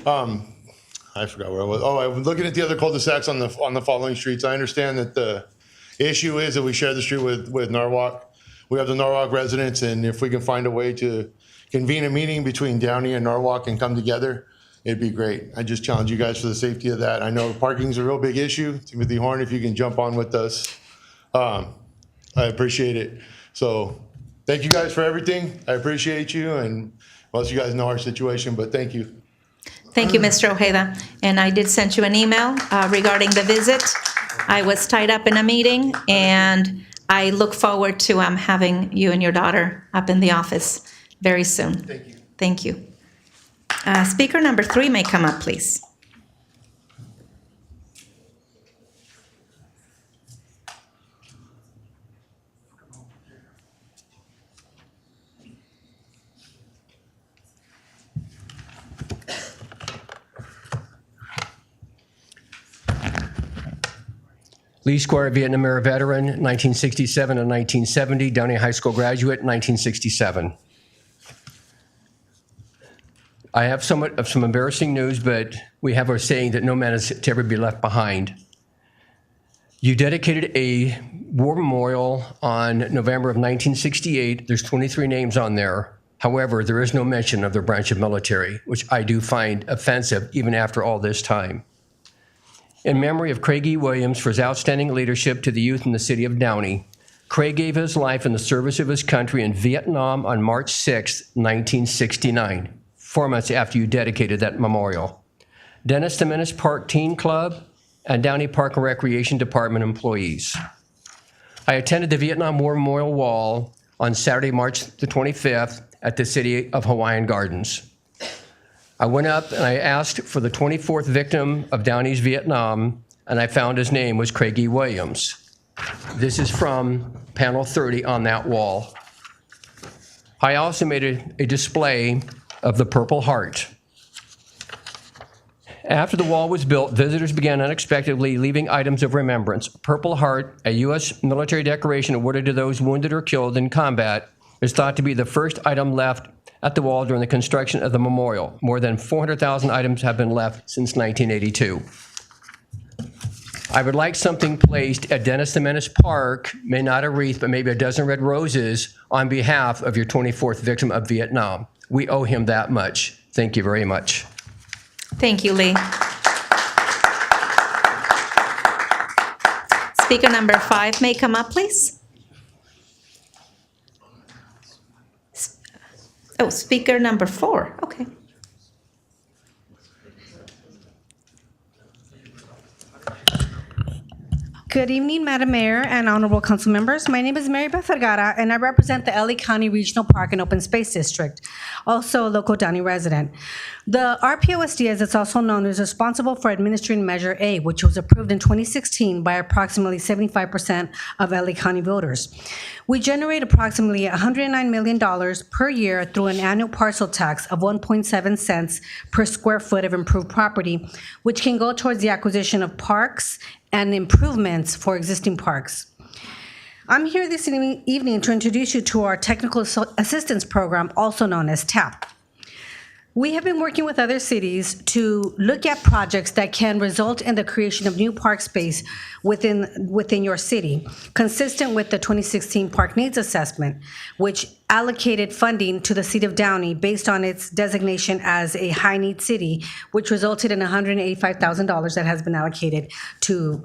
I forgot where I was. Oh, I was looking at the other cul-de-sacs on the following streets. I understand that the issue is that we share the street with Norwalk. We have the Norwalk residents, and if we can find a way to convene a meeting between Downey and Norwalk and come together, it'd be great. I just challenge you guys for the safety of that. I know parking's a real big issue. Timothy Horn, if you can jump on with us, I appreciate it. So thank you guys for everything. I appreciate you, and most of you guys know our situation, but thank you. Thank you, Mr. Ojeda. And I did send you an email regarding the visit. I was tied up in a meeting, and I look forward to having you and your daughter up in the office very soon. Thank you. Thank you. Speaker number 3 may come up, please. Lee Square Vietnam era veteran, 1967 and 1970, Downey High School graduate, 1967. I have somewhat of some embarrassing news, but we have our saying that no man is to ever be left behind. You dedicated a war memorial on November of 1968. There's 23 names on there. However, there is no mention of their branch of military, which I do find offensive even after all this time. In memory of Craig E. Williams for his outstanding leadership to the youth in the city of Downey, Craig gave his life in the service of his country in Vietnam on March 6, 1969, 4 months after you dedicated that memorial. Dennis the Menace Park Teen Club and Downey Park and Recreation Department employees. I attended the Vietnam War Memorial Wall on Saturday, March the 25th at the City of Hawaiian Gardens. I went up and I asked for the 24th victim of Downey's Vietnam, and I found his name was Craig E. Williams. This is from panel 30 on that wall. I also made a display of the Purple Heart. After the wall was built, visitors began unexpectedly leaving items of remembrance. Purple Heart, a U.S. military decoration awarded to those wounded or killed in combat, is thought to be the first item left at the wall during the construction of the memorial. More than 400,000 items have been left since 1982. I would like something placed at Dennis the Menace Park, may not a wreath, but maybe a dozen red roses on behalf of your 24th victim of Vietnam. We owe him that much. Thank you very much. Thank you, Lee. Speaker number 5 may come up, please. Oh, speaker number 4. Okay. Good evening, Madam Mayor and honorable council members. My name is Mary Beth Vergara, and I represent the LA County Regional Park and Open Space District, also a local Downey resident. The RPOSD, as it's also known, is responsible for administering Measure A, which was approved in 2016 by approximately 75% of LA County voters. We generate approximately $109 million per year through an annual parcel tax of 1.7 cents per square foot of improved property, which can go towards the acquisition of parks and improvements for existing parks. I'm here this evening to introduce you to our Technical Assistance Program, also known as TAP. We have been working with other cities to look at projects that can result in the creation of new park space within your city, consistent with the 2016 Park Needs Assessment, which allocated funding to the city of Downey based on its designation as a high-need city, which resulted in $185,000 that has been allocated to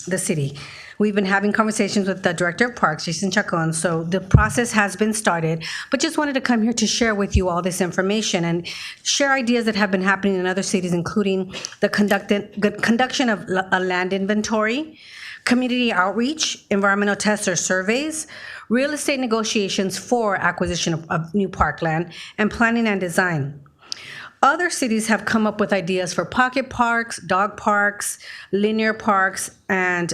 the city. We've been having conversations with the Director of Parks, Jason Chacon, so the process has been started, but just wanted to come here to share with you all this information and share ideas that have been happening in other cities, including the conduction of a land inventory, community outreach, environmental tests or surveys, real estate negotiations for acquisition of new parkland, and planning and design. Other cities have come up with ideas for pocket parks, dog parks, linear parks, and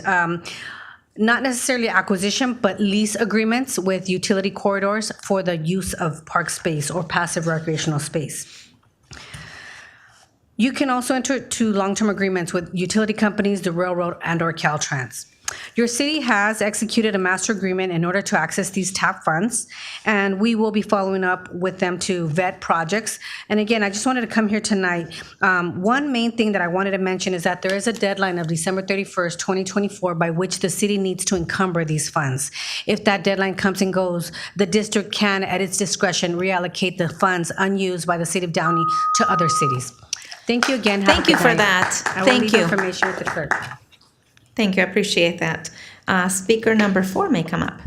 not necessarily acquisition, but lease agreements with utility corridors for the use of park space or passive recreational space. You can also enter into long-term agreements with utility companies, the railroad, and/or Caltrans. Your city has executed a master agreement in order to access these TAP funds, and we will be following up with them to vet projects. And again, I just wanted to come here tonight. One main thing that I wanted to mention is that there is a deadline of December 31st, 2024, by which the city needs to encumber these funds. If that deadline comes and goes, the district can, at its discretion, reallocate the funds unused by the city of Downey to other cities. Thank you again. Have a Thank you good for night. that. I will Thank leave you. information with the clerk. Thank you, I appreciate that. Speaker number 4 may come up.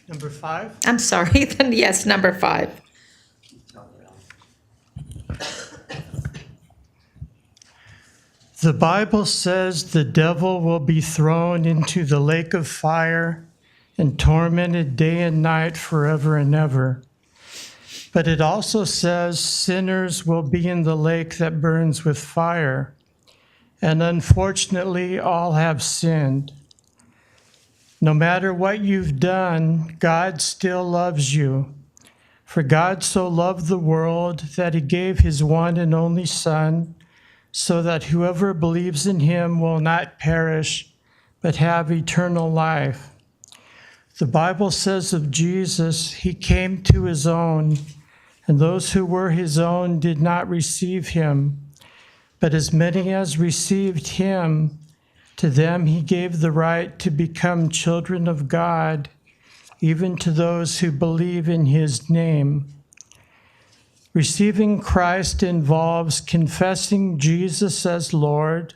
Number 5? I'm sorry, then yes, number 5. The Bible says the devil will be thrown into the lake of fire and tormented day and night forever and ever. But it also says sinners will be in the lake that burns with fire. And unfortunately, all have sinned. No matter what you've done, God still loves you. For God so loved the world that he gave his one and only Son, so that whoever believes in him will not perish, but have eternal life. The Bible says of Jesus, he came to his own, and those who were his own did not receive him. But as many as received him, to them he gave the right to become children of God, even to those who believe in his name. Receiving Christ involves confessing Jesus as Lord,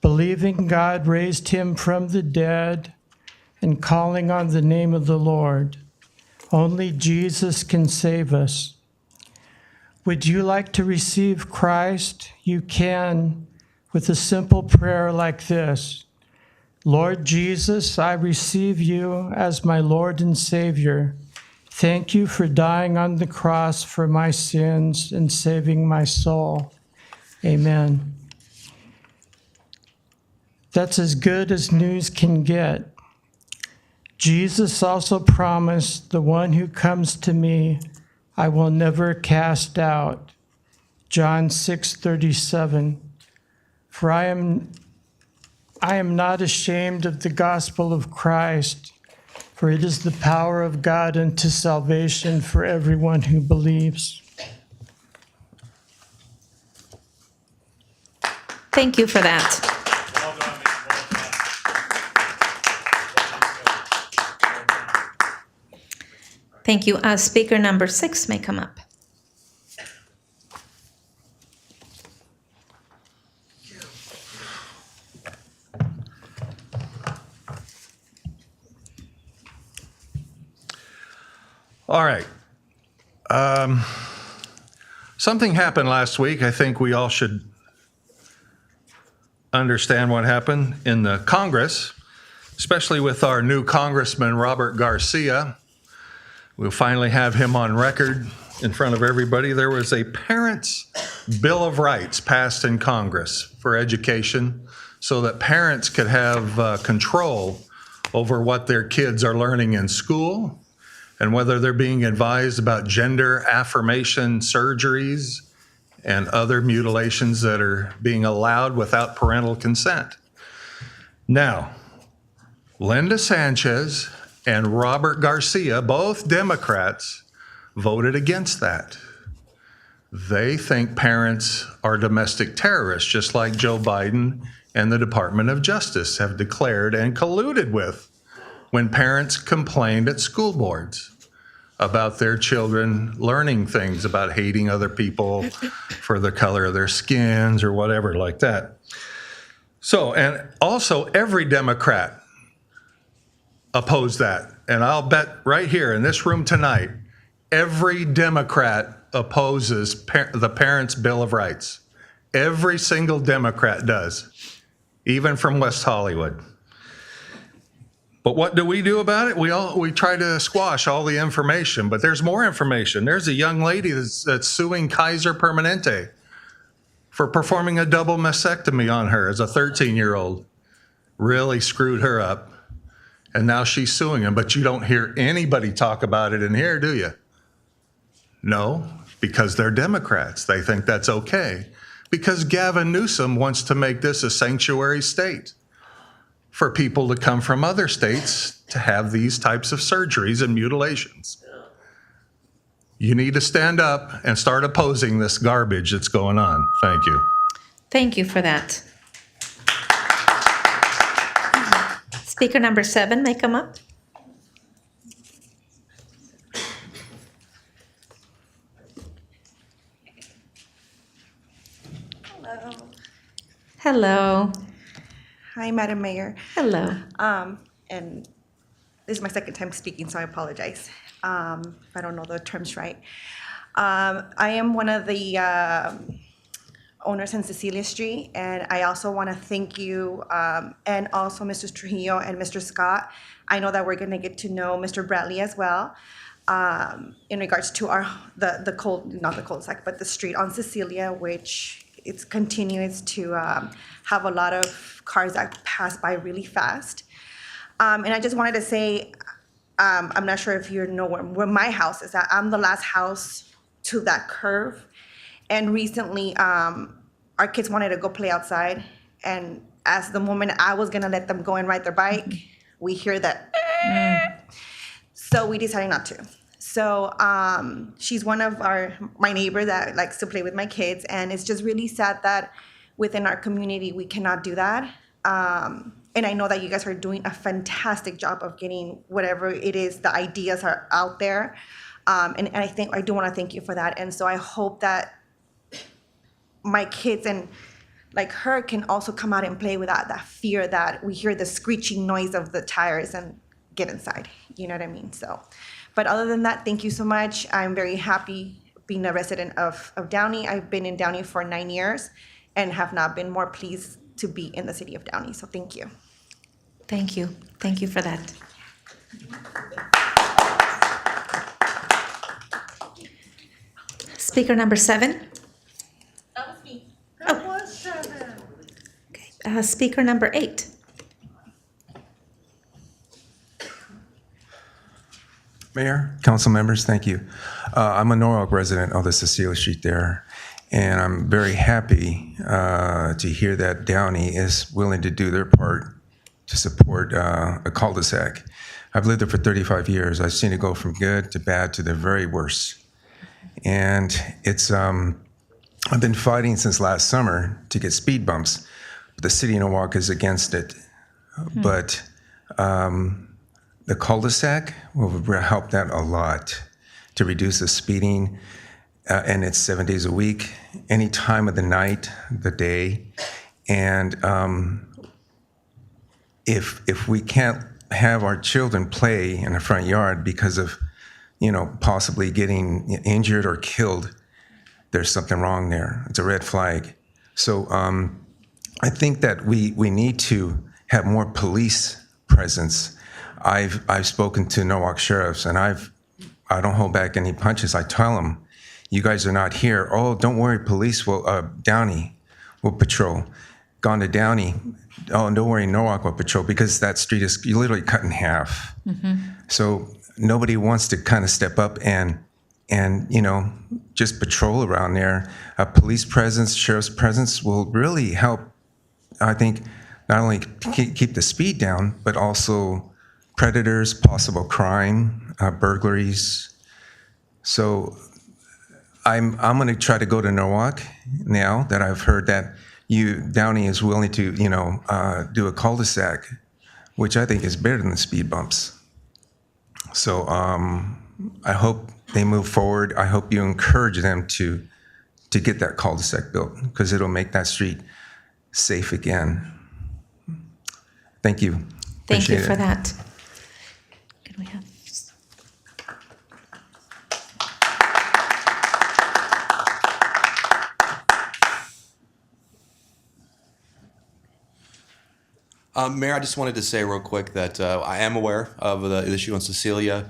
believing God raised him from the dead, and calling on the name of the Lord. Only Jesus can save us. Would you like to receive Christ? You can with a simple prayer like this. Lord Jesus, I receive you as my Lord and Savior. Thank you for dying on the cross for my sins and saving my soul. Amen. That's as good as news can get. Jesus also promised, the one who comes to me, I will never cast out. John 6:37. For I am not ashamed of the gospel of Christ, for it is the power of God unto salvation for everyone who believes. Thank you for that. Thank you. Speaker number 6 may come up. All right. Something happened last week. I think we all should understand what happened in the Congress, especially with our new Congressman, Robert Garcia. We'll finally have him on record in front of everybody. There was a Parents' Bill of Rights passed in Congress for education so that parents could have control over what their kids are learning in school and whether they're being advised about gender affirmation surgeries and other mutilations that are being allowed without parental consent. Now, Linda Sanchez and Robert Garcia, both Democrats, voted against that. They think parents are domestic terrorists, just like Joe Biden and the Department of Justice have declared and colluded with when parents complained at school boards about their children learning things about hating other people for the color of their skins or whatever like that. So, and also every Democrat opposed that. And I'll bet right here in this room tonight, every Democrat opposes the Parents' Bill of Rights. Every single Democrat does, even from West Hollywood. But what do we do about it? We try to squash all the information, but there's more information. There's a young lady that's suing Kaiser Permanente for performing a double mastectomy on her as a 13-year-old. Really screwed her up. And now she's suing him, but you don't hear anybody talk about it in here, do you? No, because they're Democrats. They think that's okay. Because Gavin Newsom wants to make this a sanctuary state for people to come from other states to have these types of surgeries and mutilations. You need to stand up and start opposing this garbage that's going on. Thank you. Thank you for that. Speaker number 7 may come up. Hello. Hello. Hi, Madam Mayor. Hello. And this is my second time speaking, so I apologize if I don't know the terms right. I am one of the owners in Cecilia Street, and I also want to thank you and also Mr. Trujillo and Mr. Scott. I know that we're going to get to know Mr. Bradley as well in regards to the cul-de-sac, but the street on Cecilia, which it continues to have a lot of cars that pass by really fast. And I just wanted to say, I'm not sure if you know where my house is at. I'm the last house to that curve. And recently, our kids wanted to go play outside. And as the moment I was gonna let them go and ride their bike, we hear that. So we decided not to. So she's one of my neighbor that likes to play with my kids. And it's just really sad that within our community, we cannot do that. And I know that you guys are doing a fantastic job of getting whatever it is, the ideas are out there. And I do want to thank you for that. And so I hope that my kids and like her can also come out and play without that fear that we hear the screeching noise of the tires and get inside. You know what I mean? So, but other than that, thank you so much. I'm very happy being a resident of Downey. I've been in Downey for 9 years and have not been more pleased to be in the city of Downey. So thank you. Thank you. Thank you for that. Speaker number 7. That was me. That was 7. Okay. Speaker number 8. Mayor, council members, thank you. I'm a Norwalk resident of the Cecilia Street there, and I'm very happy to hear that Downey is willing to do their part to support a cul-de-sac. I've lived there for 35 years. I've seen it go from good to bad to the very worst. And it's, I've been fighting since last summer to get speed bumps. The city of Norwalk is against it. But the cul-de-sac will help that a lot to reduce the speeding. And it's 7 days a week, any time of the night, the day. And if we can't have our children play in the front yard because of, possibly getting injured or killed, there's something wrong there. It's a red flag. So I think that we need to have more police presence. I've spoken to Norwalk sheriffs, and I don't hold back any punches. I tell them, you guys are not here. Oh, don't worry, police will, Downey will patrol. Gone to Downey. Oh, don't worry, Norwalk will patrol, because that street is literally cut in half. So nobody wants to kind of step up and just patrol around there. A police presence, sheriff's presence will really help, I think, not only keep the speed down, but also predators, possible crime, burglaries, So I'm going to try to go to Norwalk now that I've heard that Downey is willing to, do a cul-de-sac, which I think is better than the speed bumps. So I hope they move forward. I hope you encourage them to get that cul-de-sac built because it'll make that street safe again. Thank you. Thank you Appreciate for it. that. Can we have? Mayor, I just wanted to say real quick that I am aware of the issue on Cecilia.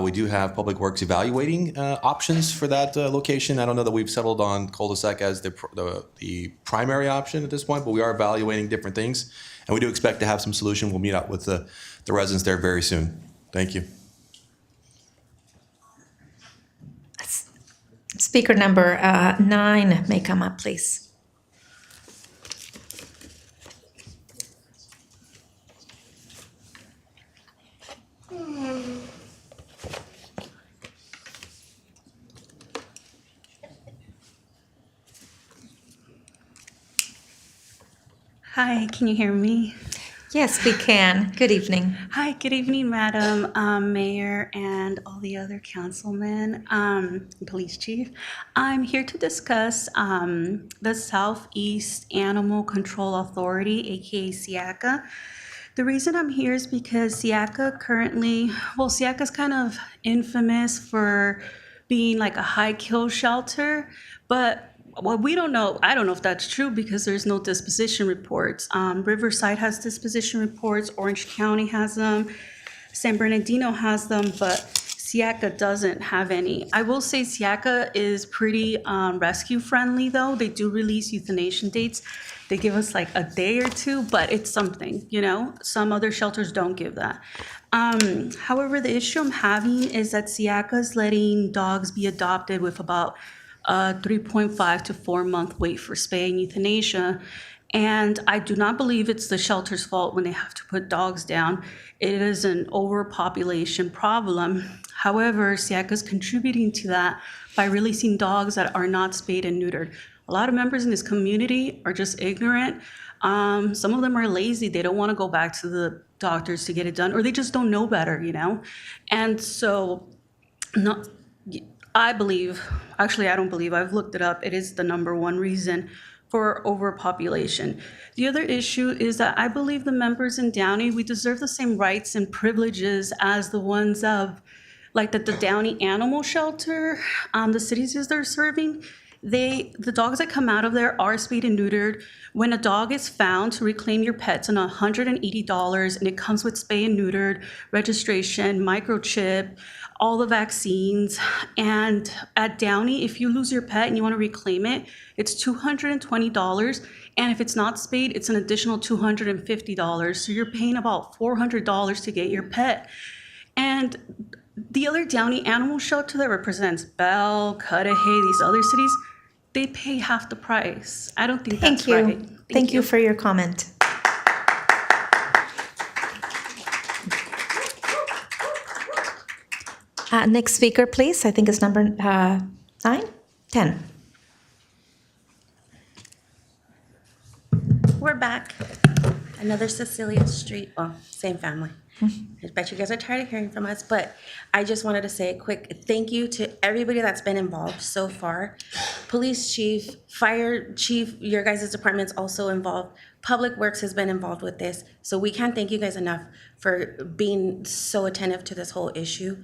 We do have Public Works evaluating options for that location. I don't know that we've settled on cul-de-sac as the primary option at this point, but we are evaluating different things. And we do expect to have some solution. We'll meet up with the residents there very soon. Thank you. Speaker number 9 may come up, please. Hi, can you hear me? Yes, we can. Good evening. Hi, good evening, Madam Mayor and all the other councilmen, Police Chief. I'm here to discuss the Southeast Animal Control Authority, aka SIACA. The reason I'm here is because SIACA SIACA's kind of infamous for being like a high kill shelter, but well, we don't know. I don't know if that's true because there's no disposition reports. Riverside has disposition reports. Orange County has them. San Bernardino has them, but SIACA doesn't have any. I will say SIACA is pretty rescue friendly, though. They do release euthanasia dates. They give us like a day or two, but it's something, you know? Some other shelters don't give that. However, the issue I'm having is that SIACA is letting dogs be adopted with about 3.5 to 4 month wait for spay and euthanasia. And I do not believe it's the shelter's fault when they have to put dogs down. It is an overpopulation problem. However, SIACA is contributing to that by releasing dogs that are not spayed and neutered. A lot of members in this community are just ignorant. Some of them are lazy. They don't want to go back to the doctors to get it done, or they just don't know better, you know? And so, I don't believe, I've looked it up, it is the #1 reason for overpopulation. The other issue is that I believe the members in Downey, we deserve the same rights and privileges as the ones of, like the Downey Animal Shelter, the cities they're serving. The dogs that come out of there are spayed and neutered. When a dog is found, to reclaim your pet's on $180, and it comes with spay and neutered, registration, microchip, all the vaccines. And at Downey, if you lose your pet and you want to reclaim it, it's $220. And if it's not spayed, it's an additional $250. So you're paying about $400 to get your pet. And the other Downey Animal Shelter that represents Bell, Cudahy, these other cities, they pay half the price. I don't think that's right. Thank you for your comment. Next speaker, please. I think it's number 9, 10. We're back. Another Cecilia Street, well, same family. I bet you guys are tired of hearing from us, but I just wanted to say a quick thank you to everybody that's been involved so far. Police chief, fire chief, your guys' department's also involved. Public Works has been involved with this. So we can't thank you guys enough for being so attentive to this whole issue.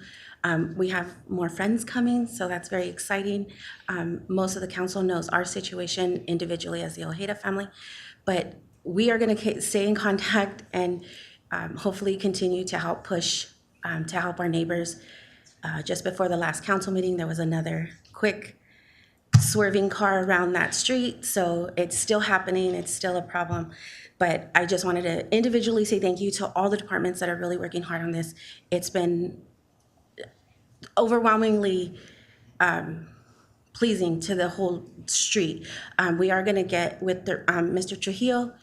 We have more friends coming, so that's very exciting. Most of the council knows our situation individually as the Ojeda family, but we are going to stay in contact and hopefully continue to help push to help our neighbors. Just before the last council meeting, there was another quick swerving car around that street, so it's still happening, it's still a problem. But I just wanted to individually say thank you to all the departments that are really working hard on this. It's been overwhelmingly pleasing to the whole street. We are going to get with the, Mr. Trujillo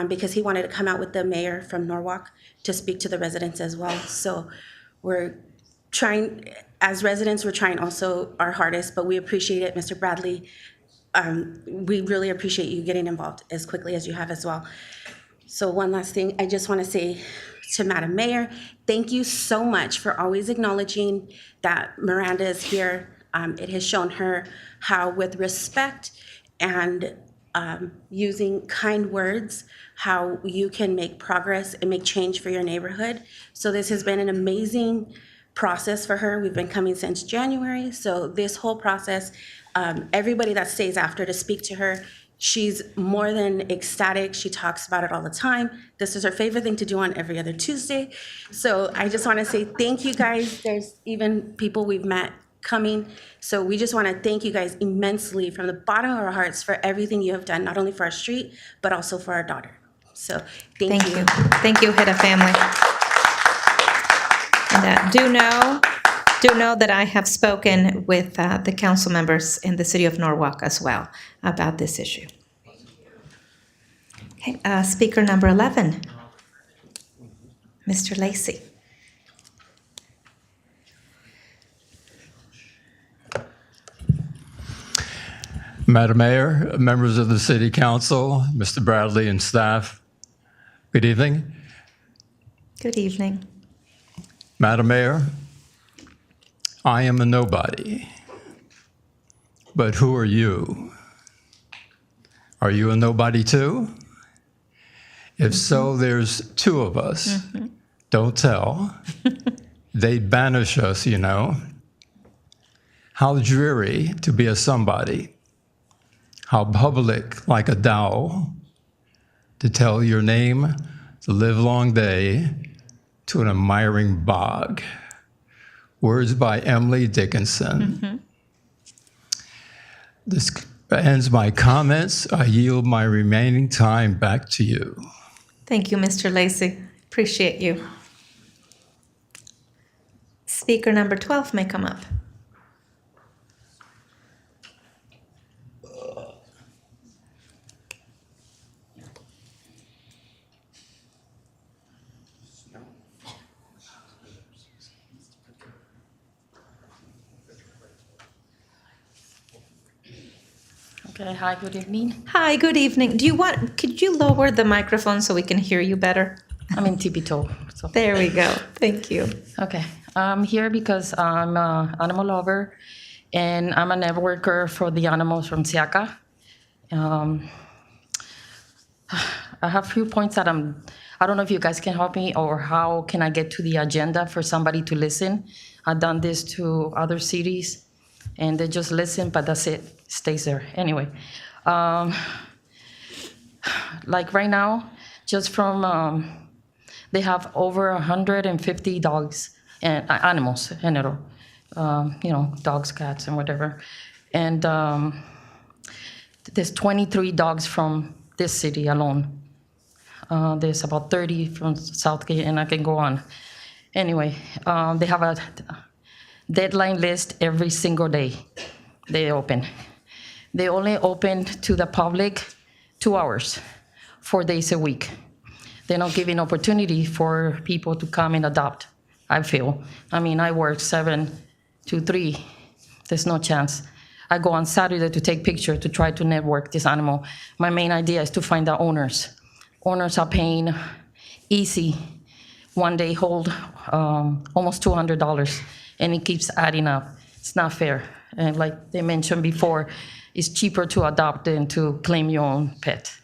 because he wanted to come out with the mayor from Norwalk to speak to the residents as well. So we're trying, as residents, we're trying also our hardest, but we appreciate it, Mr. Bradley. We really appreciate you getting involved as quickly as you have as well. So one last thing, I just want to say to Madam Mayor, thank you so much for always acknowledging that Miranda is here. It has shown her how with respect and using kind words, how you can make progress and make change for your neighborhood. So this has been an amazing process for her. We've been coming since January. So this whole process, everybody that stays after to speak to her, she's more than ecstatic. She talks about it all the time. This is her favorite thing to do on every other Tuesday. So I just want to say thank you guys. There's even people we've met coming. So we just want to thank you guys immensely from the bottom of our hearts for everything you have done, not only for our street, but also for our daughter. So thank you. Thank you, Head of Family. And do know that I have spoken with the council members in the city of Norwalk as well about this issue. Okay, speaker number 11, Mr. Lacy. Madam Mayor, members of the City Council, Mr. Bradley and staff, good evening. Good evening. Madam Mayor, I am a nobody, but who are you? Are you a nobody too? If so, there's two of us. Don't tell. They'd banish us, you know. How dreary to be a somebody. How public, like a Dow, to tell your name the livelong day to an admiring bog. Words by Emily Dickinson. This ends my comments. I yield my remaining time back to you. Thank you, Mr. Lacy. Appreciate you. Speaker number 12 may come up. Okay, hi, good evening. Hi, good evening. Could you lower the microphone so we can hear you better? I'm in Tipito. So. There we go. Thank you. Okay, I'm here because I'm an animal lover and I'm a networker for the animals from Siaka. I have a few points that I don't know if you guys can help me or how can I get to the agenda for somebody to listen. I've done this to other cities and they just listen, but that's it, stays there. Anyway, like right now, just from, they have over 150 dogs and animals in general, dogs, cats, and whatever. And there's 23 dogs from this city alone. There's about 30 from Southgate, and I can go on. Anyway, they have a deadline list every single day they open. They only open to the public 2 hours, 4 days a week. They're not giving opportunity for people to come and adopt, I feel. I mean, I work 7 to 3. There's no chance. I go on Saturday to take pictures to try to network this animal. My main idea is to find the owners. Owners are paying easy. One day hold almost $200, and it keeps adding up. It's not fair. And like they mentioned before, it's cheaper to adopt than to claim your own pet.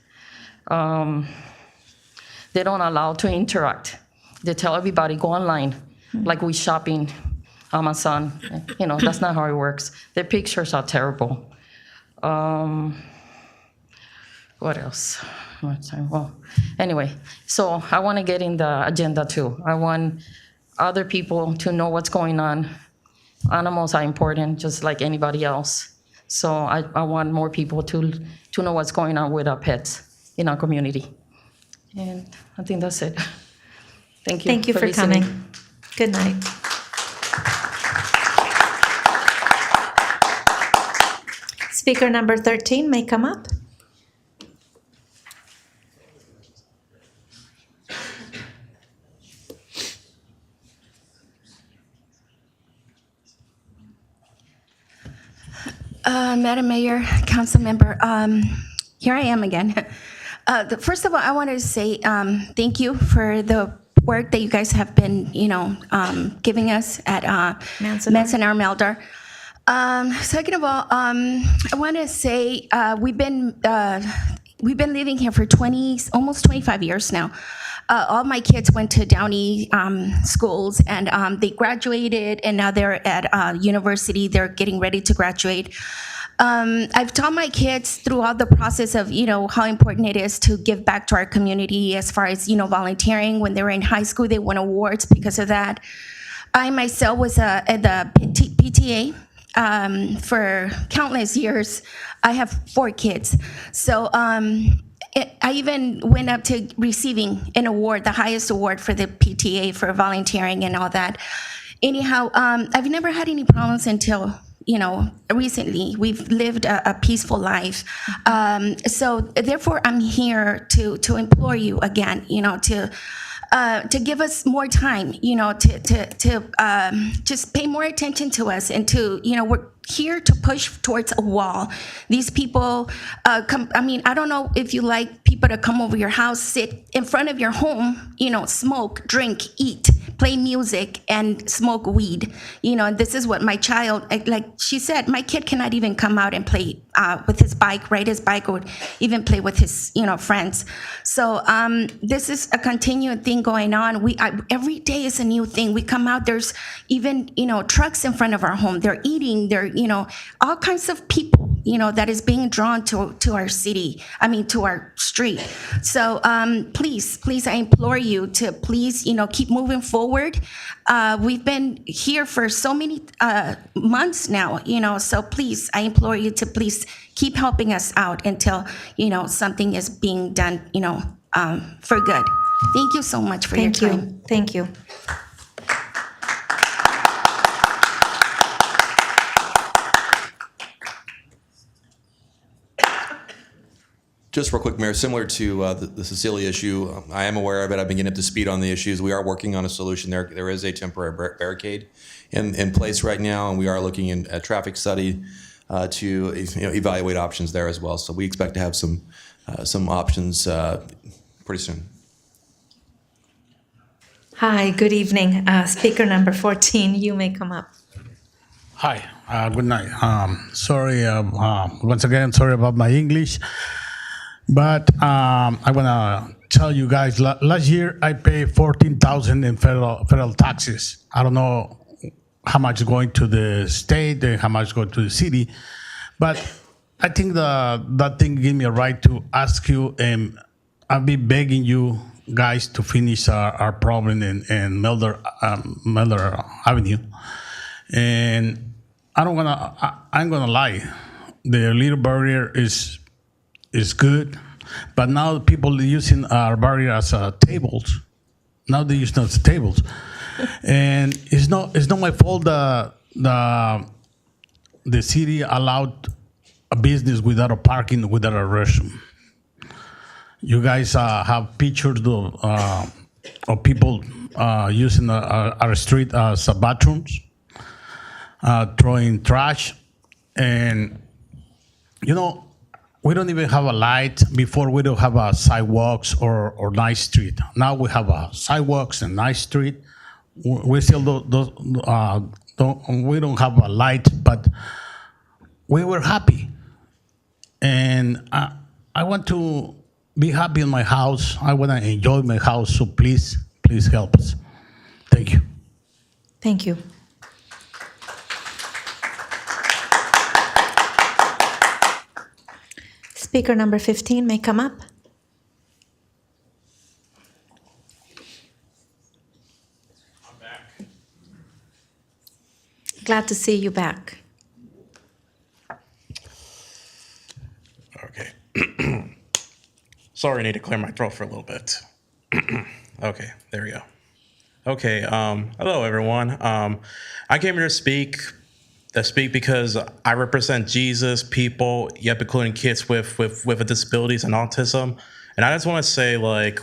They don't allow to interact. They tell everybody, go online, like we shopping Amazon. That's not how it works. Their pictures are terrible. What else? Well, anyway, so I want to get in the agenda too. I want other people to know what's going on. Animals are important, just like anybody else. So I want more people to know what's going on with our pets in our community. And I think that's it. Thank you. Thank you for listening. coming. Good night. Speaker number 13 may come up. Madam Mayor, council member, here I am again. First of all, I wanted to say thank you for the work that you guys have been, giving us at Manzanar Meldar. Second of all, I want to say we've been living here for almost 25 years now. All my kids went to Downey schools, and they graduated, and now they're at university. They're getting ready to graduate. I've taught my kids throughout the process of, how important it is to give back to our community as far as, volunteering. When they were in high school, they won awards because of that. I myself was at the PTA for countless years. I have 4 kids. So I even went up to receiving an award, the highest award for the PTA for volunteering and all that. Anyhow, I've never had any problems until, recently. We've lived a peaceful life. So therefore, I'm here to implore you again, to give us more time, to just pay more attention to us, and to, we're here to push towards a wall. These people, I don't know if you like people to come over your house, sit in front of your home, smoke, drink, eat, play music, and smoke weed. This is what my child, like she said, my kid cannot even come out and play with his bike, ride his bike, or even play with his, friends. So this is a continued thing going on. Every day is a new thing. We come out, there's even, trucks in front of our home. They're eating, they're, all kinds of people, that is being drawn to our city, to our street. So please, I implore you to please, keep moving forward. We've been here for so many months now, so please, I implore you to please keep helping us out until, something is being done, for good. Thank you so much for your time. Thank you. Just real quick, Mayor, similar to the Cecilia issue, I am aware of it. I've been getting up to speed on the issues. We are working on a solution there. There is a temporary barricade in place right now, and we are looking at a traffic study to evaluate options there as well. So we expect to have some options pretty soon. Hi, good evening. Speaker number 14, you may come up. Hi, good night. Sorry, once again, sorry about my English. But I want to tell you guys, last year I paid $14,000 in federal taxes. I don't know how much is going to the state and how much going to the city, but I think that thing gave me a right to ask you, and I'll be begging you guys to finish our problem in Melder Avenue. And I'm gonna lie, the little barrier is good, but now people are using our barrier as tables. Now they use it as tables, and it's not my fault that the city allowed a business without a parking, without a restroom. You guys have pictures of people using our street as bathrooms, throwing trash, and we don't even have a light. Before, we don't have sidewalks or nice street. Now we have sidewalks and nice street. We still we don't have a light, but we were happy. And I want to be happy in my house. I want to enjoy my house. So please help us. Thank you. Thank you. Speaker number 15 may come up. I'm back. Glad to see you back. Okay. Sorry, I need to clear my throat for a little bit. Okay, there we go. Okay, hello everyone. I came here to speak because I represent Jesus, people, yep, including kids with disabilities and autism. And I just want to say, like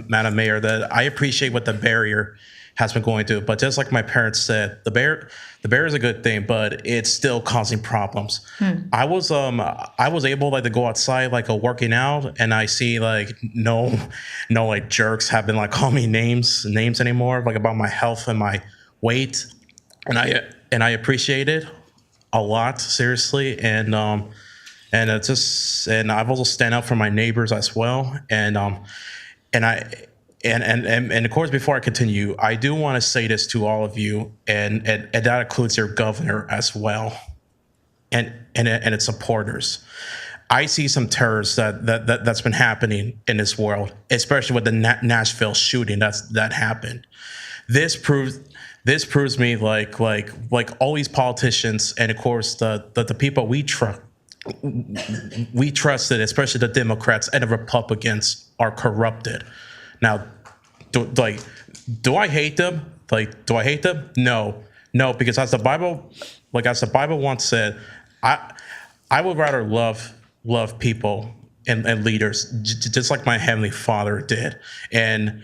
Madam Mayor, that I appreciate what the barrier has been going through. But just like my parents said, the bear is a good thing, but it's still causing problems. I was able like to go outside like working out, and I see like no like jerks have been like calling me names anymore, like about my health and my weight, and I appreciate it a lot, seriously. And it's just, and I've also stand up for my neighbors as well. And of course, before I continue, I do want to say this to all of you, and that includes your governor as well, and its supporters. I see some terrors that's been happening in this world, especially with the Nashville shooting that happened. This proves me like all these politicians, and of course the people we trusted, especially the Democrats and the Republicans, are corrupted. Now, do I hate them? Do I hate them? No, because as the Bible once said, I would rather love people and leaders just like my Heavenly Father did. And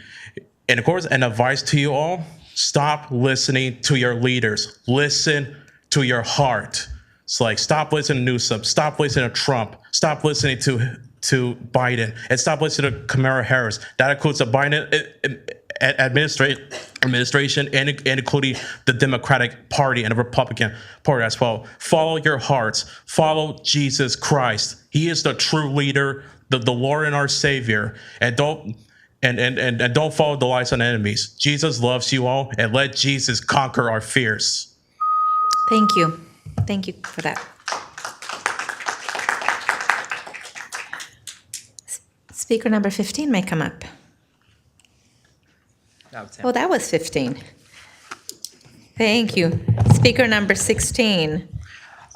of course, an advice to you all: stop listening to your leaders. Listen to your heart. It's like, stop listening to Newsom, stop listening to Trump, stop listening to Biden, and stop listening to Kamala Harris. That includes the Biden administration and including the Democratic Party and the Republican Party as well. Follow your hearts. Follow Jesus Christ. He is the true leader, the Lord and our Savior. And don't follow the lies of enemies. Jesus loves you all, and let Jesus conquer our fears. Thank you. Thank you for that. Speaker number 15 may come up. Oh, that was 15. Thank you. Speaker number 16.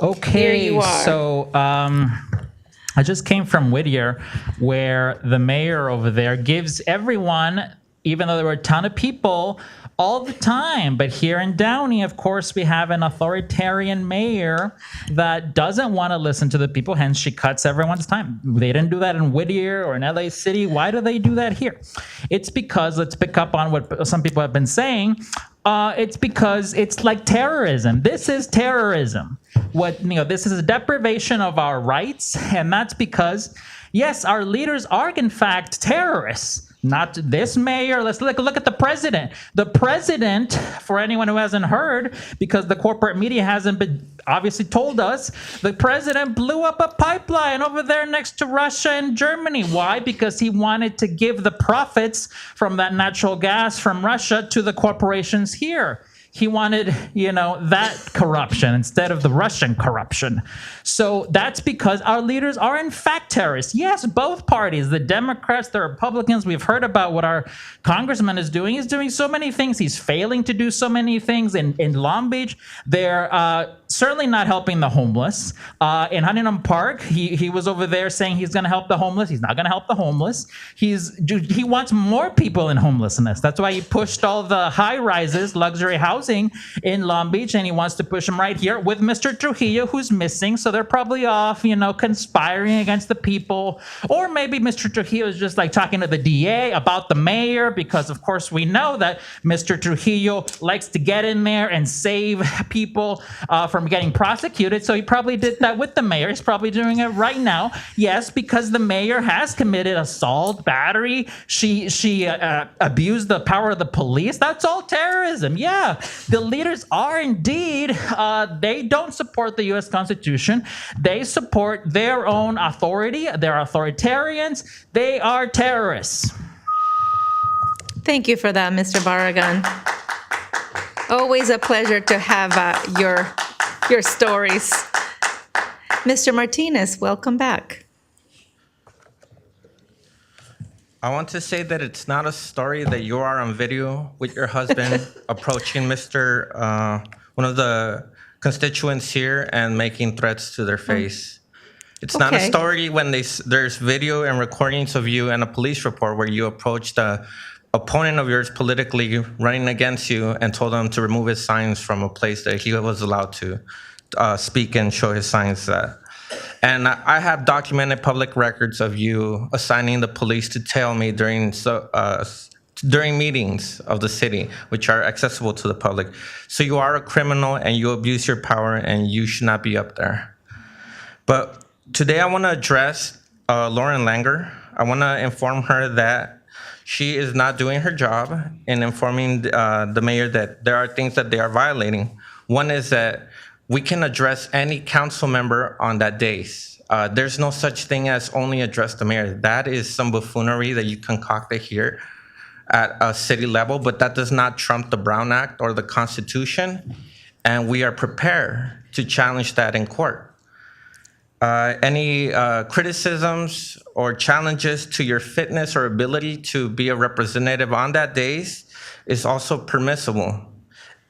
Okay, Here you are. so I just came from Whittier, where the mayor over there gives everyone, even though there were a ton of people, all the time. But here in Downey, of course, we have an authoritarian mayor that doesn't want to listen to the people, hence she cuts everyone's time. They didn't do that in Whittier or in LA City. Why do they do that here? It's because, let's pick up on what some people have been saying, it's because it's like terrorism. This is terrorism. This is a deprivation of our rights, and that's because, yes, our leaders are in fact terrorists. Not this mayor. Let's look at the president. The president, for anyone who hasn't heard, because the corporate media hasn't been obviously told us, the president blew up a pipeline over there next to Russia and Germany. Why? Because he wanted to give the profits from that natural gas from Russia to the corporations here. He wanted, that corruption instead of the Russian corruption. So that's because our leaders are in fact terrorists. Yes, both parties, the Democrats, the Republicans. We've heard about what our congressman is doing. He's doing so many things. He's failing to do so many things. In Long Beach, they're certainly not helping the homeless. In Huntington Park, he was over there saying he's going to help the homeless. He's not going to help the homeless. He wants more people in homelessness. That's why he pushed all the high rises, luxury housing in Long Beach, and he wants to push them right here with Mr. Trujillo, who's missing. So they're probably off, conspiring against the people. Or maybe Mr. Trujillo is just like talking to the DA about the mayor, because of course we know that Mr. Trujillo likes to get in there and save people from getting prosecuted. So he probably did that with the mayor. He's probably doing it right now. Yes, because the mayor has committed assault, battery. She abused the power of the police. That's all terrorism. Yeah. The leaders are indeed, they don't support the U.S. Constitution. They support their own authority. They're authoritarians. They are terrorists. Thank you for that, Mr. Barragan. Always a pleasure to have your stories. Mr. Martinez, welcome back. I want to say that it's not a story that you are on video with your husband approaching one of the constituents here and making threats to their face. It's not a story when there's video and recordings of you and a police report where you approached a opponent of yours politically running against you and told him to remove his signs from a place that he was allowed to speak and show his signs at. And I have documented public records of you assigning the police to tail me during during meetings of the city, which are accessible to the public. So you are a criminal and you abuse your power and you should not be up there. But today I want to address Lauren Langer. I want to inform her that she is not doing her job in informing the mayor that there are things that they are violating. One is that we can address any council member on that days. There's no such thing as only address the mayor. That is some buffoonery that you concocted here at a city level, but that does not trump the Brown Act or the Constitution, and we are prepared to challenge that in court. Any criticisms or challenges to your fitness or ability to be a representative on that days is also permissible.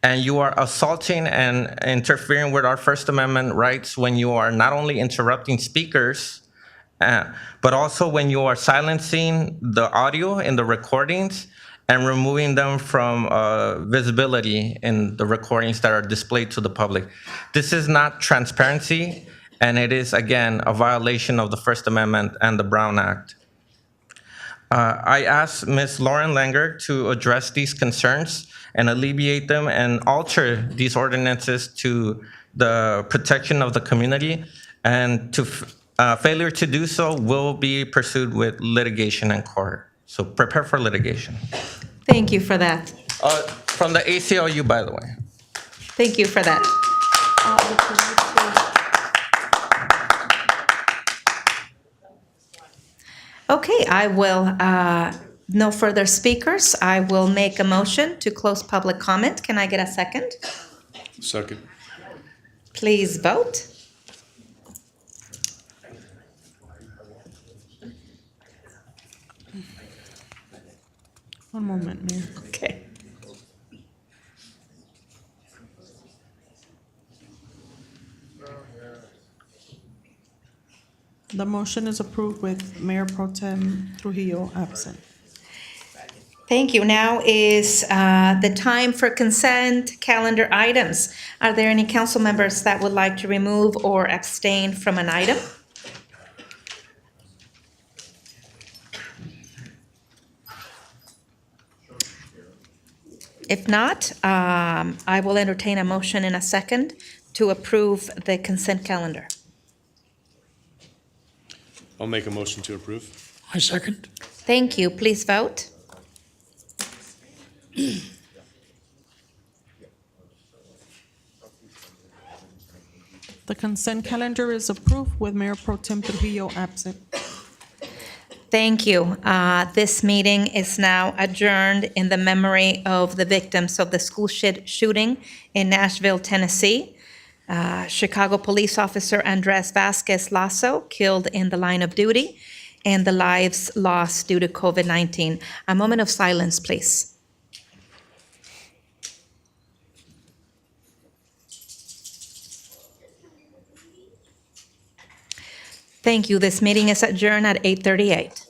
And you are assaulting and interfering with our First Amendment rights when you are not only interrupting speakers, but also when you are silencing the audio in the recordings and removing them from visibility in the recordings that are displayed to the public. This is not transparency, and it is, again, a violation of the First Amendment and the Brown Act. I asked Ms. Lauren Langer to address these concerns and alleviate them and alter these ordinances to the protection of the community, and to failure to do so will be pursued with litigation in court. So prepare for litigation. Thank you for that. From the ACLU, by the way. Thank you for that. Okay, I will, no further speakers. I will make a motion to close public comment. Can I get a second? Second. Please vote. One moment, Mayor. Okay. The motion is approved with Mayor Pro Tem Trujillo absent. Thank you. Now is the time for consent calendar items. Are there any council members that would like to remove or abstain from an item? If not, I will entertain a motion in a second to approve the consent calendar. I'll make a motion to approve. I second. Thank you. Please vote. The consent calendar is approved with Mayor Pro Tem Trujillo absent. Thank you. This meeting is now adjourned in the memory of the victims of the school shooting in Nashville, Tennessee. Chicago police officer Andres Vasquez Lasso killed in the line of duty, and the lives lost due to COVID-19. A moment of silence, please. Thank you. This meeting is adjourned at 8:38.